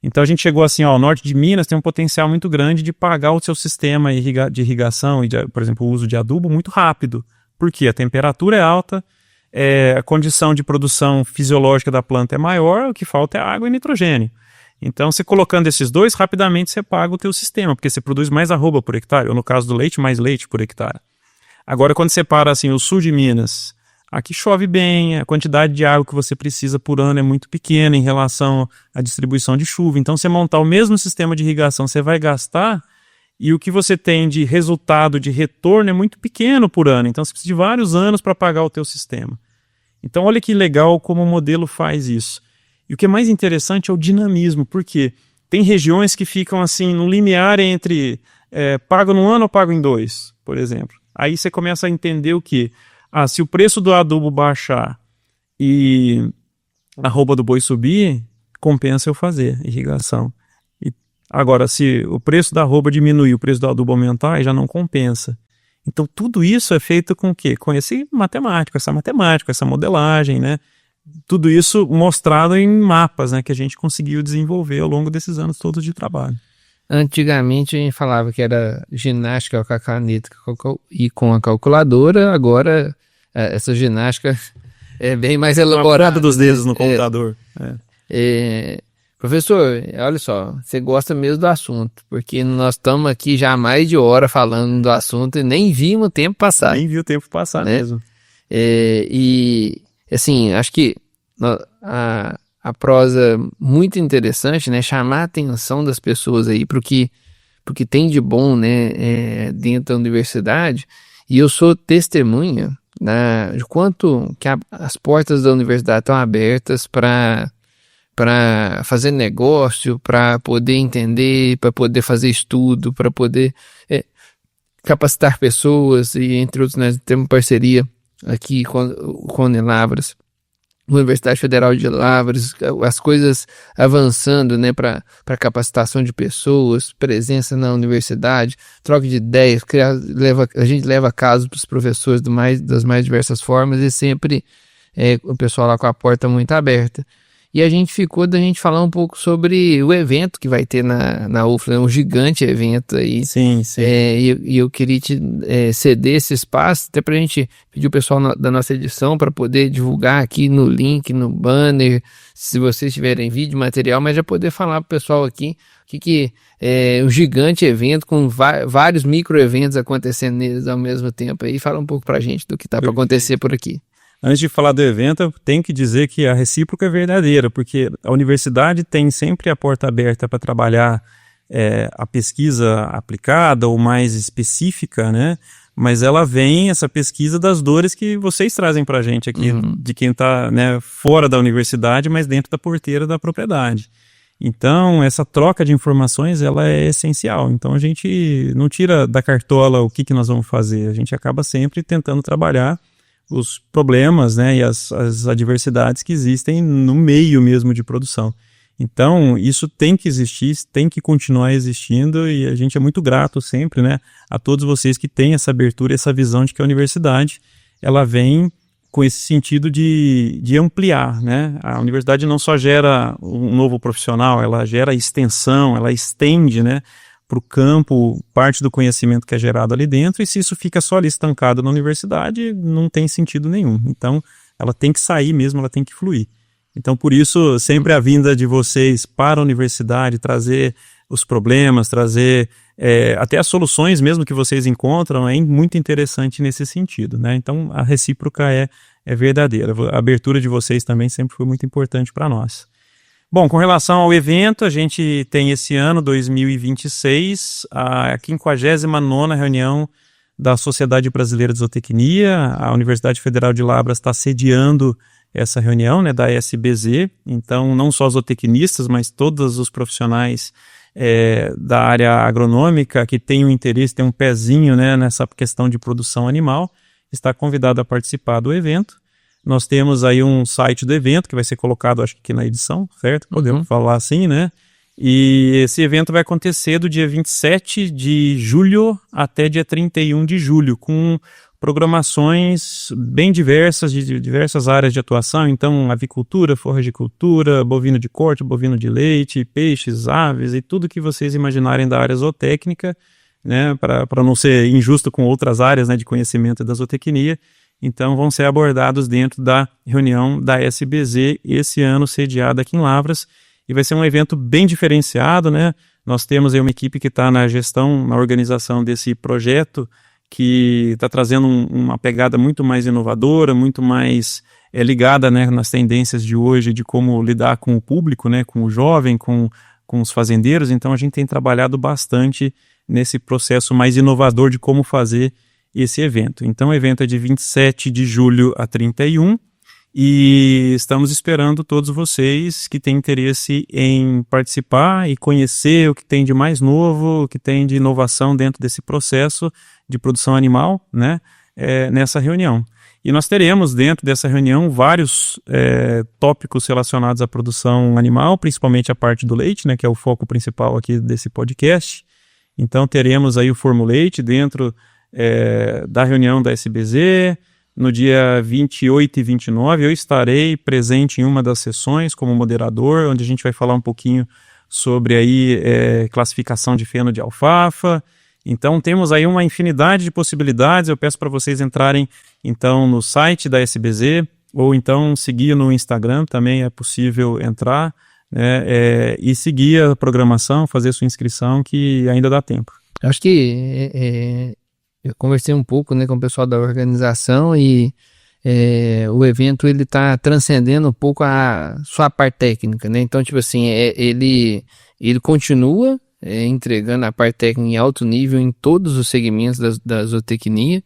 Então a gente chegou assim, o norte de Minas tem um potencial muito grande de pagar o seu sistema de irrigação e, por exemplo, o uso de adubo muito rápido. Por quê? A temperatura é alta, a condição de produção fisiológica da planta é maior, o que falta é água e nitrogênio. Então, você colocando esses dois, rapidamente você paga o teu sistema, porque você produz mais arroba por hectare, ou no caso do leite, mais leite por hectare. Agora, quando você para assim, o sul de Minas, aqui chove bem, a quantidade de água que você precisa por ano é muito pequena em relação à distribuição de chuva. Então, você montar o mesmo sistema de irrigação, você vai gastar, e o que você tem de resultado, de retorno, é muito pequeno por ano. Então, você precisa de vários anos para pagar o teu sistema. Então, olha que legal como o modelo faz isso. E o que é mais interessante é o dinamismo, porque tem regiões que ficam assim no limiar entre pago num ano ou pago em 2, por exemplo. Aí você começa a entender o que? Se o preço do adubo baixar e a arroba do boi subir, compensa eu fazer irrigação. Agora, se o preço da arroba diminuir e o preço do adubo aumentar, aí já não compensa. Então, tudo isso é feito com o quê? Com esse matemático, essa modelagem, né? Tudo isso mostrado em mapas, né? Que a gente conseguiu desenvolver ao longo desses anos todos de trabalho. Antigamente a gente falava que era ginástica com a caneta e com a calculadora, agora essa ginástica é bem mais elaborada. Dos dedos no computador. Professor, olha só, você gosta mesmo do assunto, porque nós estamos aqui já há mais de hora falando do assunto e nem vimos o tempo passar. Nem vi o tempo passar, né? Mesmo. E, assim, acho que a prosa muito interessante, né? Chamar a atenção das pessoas aí para o que tem de bom, né? Dentro da universidade. E eu sou testemunha, né, de quanto que as portas da universidade estão abertas para fazer negócio, para poder entender, para poder fazer estudo, para poder capacitar pessoas, e entre outros nós temos parceria aqui com a Unilavras, Universidade Federal de Lavras, as coisas avançando, né, para capacitação de pessoas, presença na universidade, troca de ideias, a gente leva casos para os professores das mais diversas formas, e sempre o pessoal lá com a porta muito aberta. E a gente ficou da gente falar um pouco sobre o evento que vai ter na UFLA, um gigante evento aí. Sim, sim. E eu queria te ceder esse espaço, até pra gente pedir o pessoal da nossa edição para poder divulgar aqui no link, no banner, se vocês tiverem vídeo, material, mas já poder falar pro pessoal aqui que é um gigante evento com vários micro-eventos acontecendo neles ao mesmo tempo. Aí fala um pouco pra gente do que tá para acontecer por aqui. Antes de falar do evento, eu tenho que dizer que a recíproca é verdadeira, porque a universidade tem sempre a porta aberta para trabalhar a pesquisa aplicada ou mais específica, né? Mas ela vem, essa pesquisa, das dores que vocês trazem para a gente aqui, de quem está, né, fora da universidade, mas dentro da porteira da propriedade. Então, essa troca de informações, ela é essencial. Então, a gente não tira da cartola o que nós vamos fazer, a gente acaba sempre tentando trabalhar os problemas, né, e as adversidades que existem no meio mesmo de produção. Então, isso tem que existir, tem que continuar existindo, e a gente é muito grato sempre, né, a todos vocês que têm essa abertura, essa visão de que a universidade, ela vem com esse sentido de ampliar, né? A universidade não só gera um novo profissional, ela gera extensão, ela estende, né, para o campo, parte do conhecimento que é gerado ali dentro, e se isso fica só ali estancado na universidade, não tem sentido nenhum. Então, ela tem que sair mesmo, ela tem que fluir. Então, por isso, sempre a vinda de vocês para a universidade, trazer os problemas, trazer até as soluções mesmo que vocês encontram, é muito interessante nesse sentido, né? Então, a recíproca é verdadeira. A abertura de vocês também sempre foi muito importante para nós. Bom, com relação ao evento, a gente tem esse ano, 2026, a 59ª reunião da Sociedade Brasileira de Zootecnia. A Universidade Federal de Lavras está sediando essa reunião, né, da SBZ. Então, não só zootecnistas, mas todos os profissionais da área agronômica que têm um interesse, têm um pezinho, né, nessa questão de produção animal, está convidado a participar do evento. Nós temos aí um site do evento que vai ser colocado, acho que aqui na edição, certo? Podemos falar assim, né? E esse evento vai acontecer do dia 27 de julho até dia 31 de julho, com programações bem diversas, de diversas áreas de atuação. Então, avicultura, forragicultura, bovino de corte, bovino de leite, peixes, aves e tudo que vocês imaginarem da área zootécnica, né? Para não ser injusto com outras áreas, né, de conhecimento da zootecnia. Então, vão ser abordados dentro da reunião da SBZ, esse ano sediada aqui em Lavras, e vai ser um evento bem diferenciado, né? Nós temos aí uma equipe que está na gestão, na organização desse projeto, que está trazendo uma pegada muito mais inovadora, muito mais ligada, né, nas tendências de hoje, de como lidar com o público, né, com o jovem, com os fazendeiros. Então, a gente tem trabalhado bastante nesse processo mais inovador de como fazer esse evento. Então, o evento é de 27 de julho a 31 e estamos esperando todos vocês que têm interesse em participar e conhecer o que tem de mais novo, o que tem de inovação dentro desse processo de produção animal, né, nessa reunião. E nós teremos dentro dessa reunião vários tópicos relacionados à produção animal, principalmente a parte do leite, né, que é o foco principal aqui desse podcast. Então, teremos aí o Formuleite dentro da reunião da SBZ. No dia 28 e 29 eu estarei presente em uma das sessões como moderador, onde a gente vai falar um pouquinho sobre aí, classificação de feno de alfafa. Então temos aí uma infinidade de possibilidades. Eu peço para vocês entrarem então no site da SBZ ou então seguir no Instagram, também é possível entrar, né, e seguir a programação, fazer sua inscrição, que ainda dá tempo. Acho que eu conversei um pouco, né, com o pessoal da organização e o evento ele está transcendendo um pouco a sua parte técnica, né? Então, tipo assim, ele continua entregando a parte técnica em alto nível em todos os segmentos da zootecnia.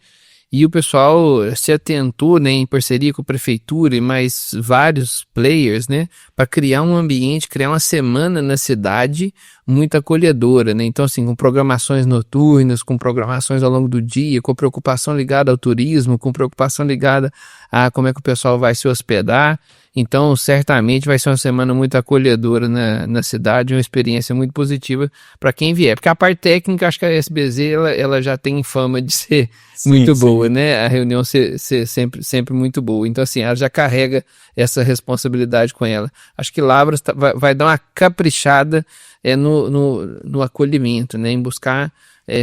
E o pessoal se atentou, né, em parceria com a prefeitura e mais vários players, né, para criar um ambiente, criar uma semana na cidade muito acolhedora, né? Então, assim, com programações noturnas, com programações ao longo do dia, com preocupação ligada ao turismo, com preocupação ligada a como é que o pessoal vai se hospedar. Então, certamente vai ser uma semana muito acolhedora na cidade, uma experiência muito positiva para quem vier. Porque a parte técnica, acho que a SBZ ela já tem fama de ser muito boa, né? A reunião ser sempre muito boa. Então, assim, ela já carrega essa responsabilidade com ela. Acho que Lavras vai dar uma caprichada no acolhimento, né? Em buscar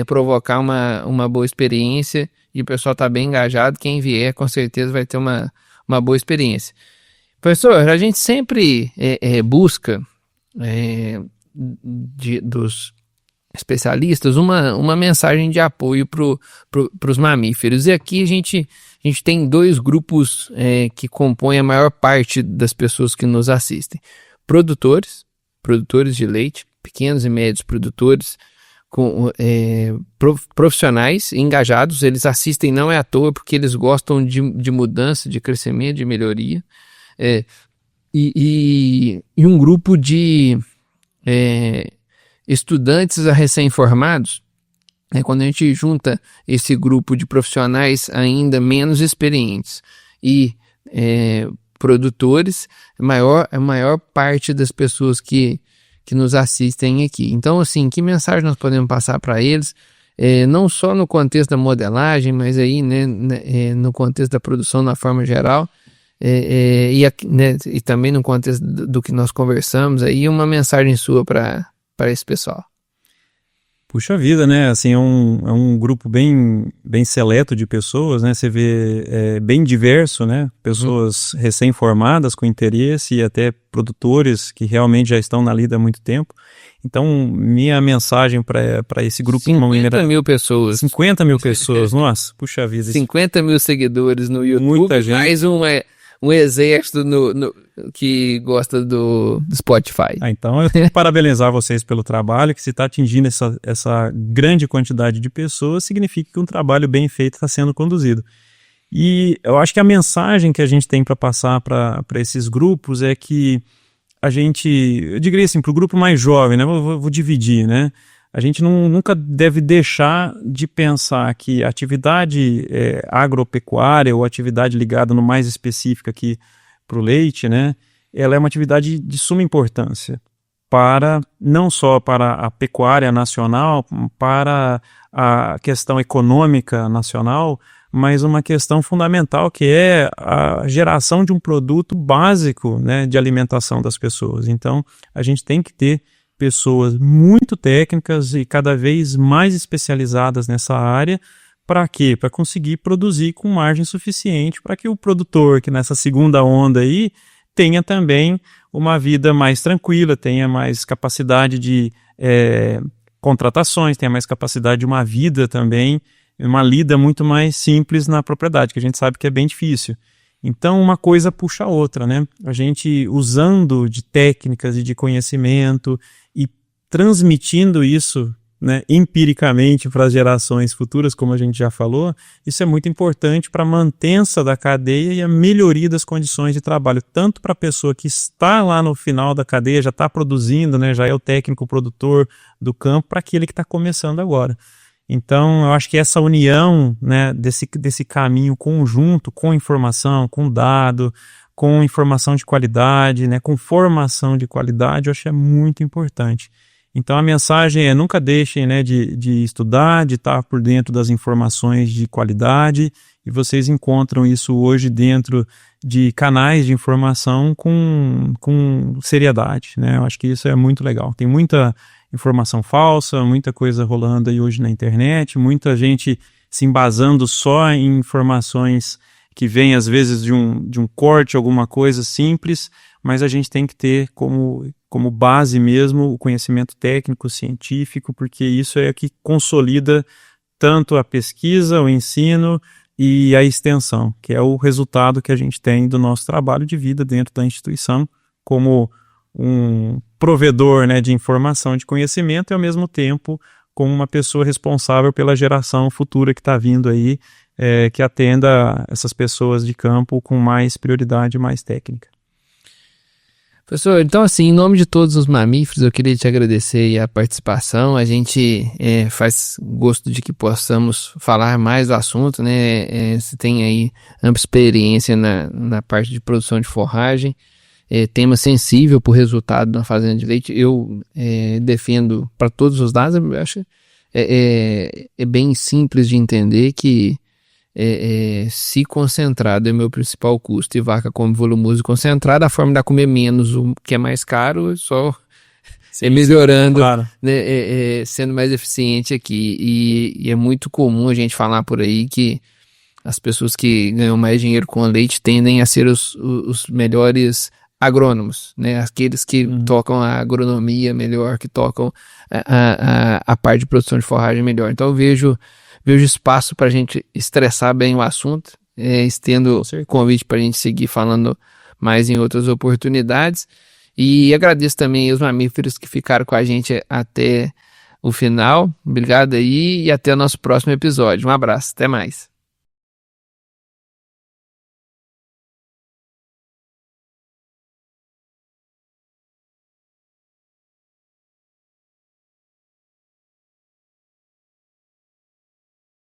provocar uma boa experiência, e o pessoal está bem engajado. Quem vier, com certeza, vai ter uma boa experiência. Professor, a gente sempre busca dos especialistas uma mensagem de apoio para os mamíferos. E aqui a gente tem dois grupos que compõem a maior parte das pessoas que nos assistem. Produtores de leite, pequenos e médios produtores, profissionais engajados. Eles assistem não é à toa, porque eles gostam de mudança, de crescimento, de melhoria. E um grupo de estudantes recém-formados. Quando a gente junta esse grupo de profissionais ainda menos experientes e produtores, a maior parte das pessoas que nos assistem aqui. Então, assim, que mensagem nós podemos passar para eles, não só no contexto da modelagem, mas aí, né, no contexto da produção na forma geral, e também no contexto do que nós conversamos, aí uma mensagem sua para esse pessoal. Puxa vida, né? Assim, é um grupo bem seleto de pessoas, né? Você vê bem diverso, né? Pessoas recém-formadas com interesse e até produtores que realmente já estão na lida há muito tempo. Então, minha mensagem para esse grupo... 50 mil pessoas. 50 mil pessoas, nossa, puxa vida. 50 mil seguidores no YouTube, muita gente. Mais um exército que gosta do Spotify. Então eu tenho que parabenizar vocês pelo trabalho, que se está atingindo essa grande quantidade de pessoas, significa que um trabalho bem feito está sendo conduzido. E eu acho que a mensagem que a gente tem para passar para esses grupos é que a gente, eu diria assim, para o grupo mais jovem, né? Vou dividir, né? A gente nunca deve deixar de pensar que a atividade agropecuária ou atividade ligada no mais específica aqui para o leite, né, ela é uma atividade de suma importância não só para a pecuária nacional, para a questão econômica nacional, mas uma questão fundamental que é a geração de um produto básico, né, de alimentação das pessoas. Então, a gente tem que ter pessoas muito técnicas e cada vez mais especializadas nessa área. Para quê? Para conseguir produzir com margem suficiente para que o produtor, que nessa segunda onda aí, tenha também uma vida mais tranquila, tenha mais capacidade de contratações, tenha mais capacidade de uma vida também, uma lida muito mais simples na propriedade, que a gente sabe que é bem difícil. Então, uma coisa puxa a outra, né? A gente usando de técnicas e de conhecimento e transmitindo isso, né, empiricamente para as gerações futuras, como a gente já falou, isso é muito importante para a mantença da cadeia e a melhoria das condições de trabalho, tanto para a pessoa que está lá no final da cadeia, já está produzindo, né, já é o técnico produtor do campo, para aquele que está começando agora. Então, eu acho que essa união, né, desse caminho conjunto com informação, com dado, com informação de qualidade, né, com formação de qualidade, eu acho que é muito importante. Então a mensagem é: nunca deixem, né, de estudar, de estar por dentro das informações de qualidade, e vocês encontram isso hoje dentro de canais de informação com seriedade, né? Eu acho que isso é muito legal. Tem muita informação falsa, muita coisa rolando aí hoje na internet, muita gente se embasando só em informações que vêm às vezes de um corte, alguma coisa simples, mas a gente tem que ter como base mesmo o conhecimento técnico, científico, porque isso é o que consolida tanto a pesquisa, o ensino e a extensão, que é o resultado que a gente tem do nosso trabalho de vida dentro da instituição, como um provedor, né, de informação, de conhecimento, e ao mesmo tempo como uma pessoa responsável pela geração futura que está vindo aí, que atenda essas pessoas de campo com mais prioridade, mais técnica. Professor, então assim, em nome de todos os mamíferos, eu queria te agradecer aí a participação. A gente faz gosto de que possamos falar mais do assunto, né? Você tem aí ampla experiência na parte de produção de forragem, tema sensível para o resultado na fazenda de leite. Eu defendo para todos os lados. Eu acho bem simples de entender que se concentrado é meu principal custo e vaca come volumoso concentrado, a forma de comer menos, o que é mais caro, só melhorando, claro, né, sendo mais eficiente aqui. E é muito comum a gente falar por aí que as pessoas que ganham mais dinheiro com leite tendem a ser os melhores agrônomos, né? Aqueles que tocam a agronomia melhor, que tocam a parte de produção de forragem melhor. Então eu vejo espaço para a gente estressar bem o assunto, estendo o convite para a gente seguir falando mais em outras oportunidades, e agradeço também aos mamíferos que ficaram com a gente até o final. Obrigado aí e até o nosso próximo episódio. Um abraço, até mais.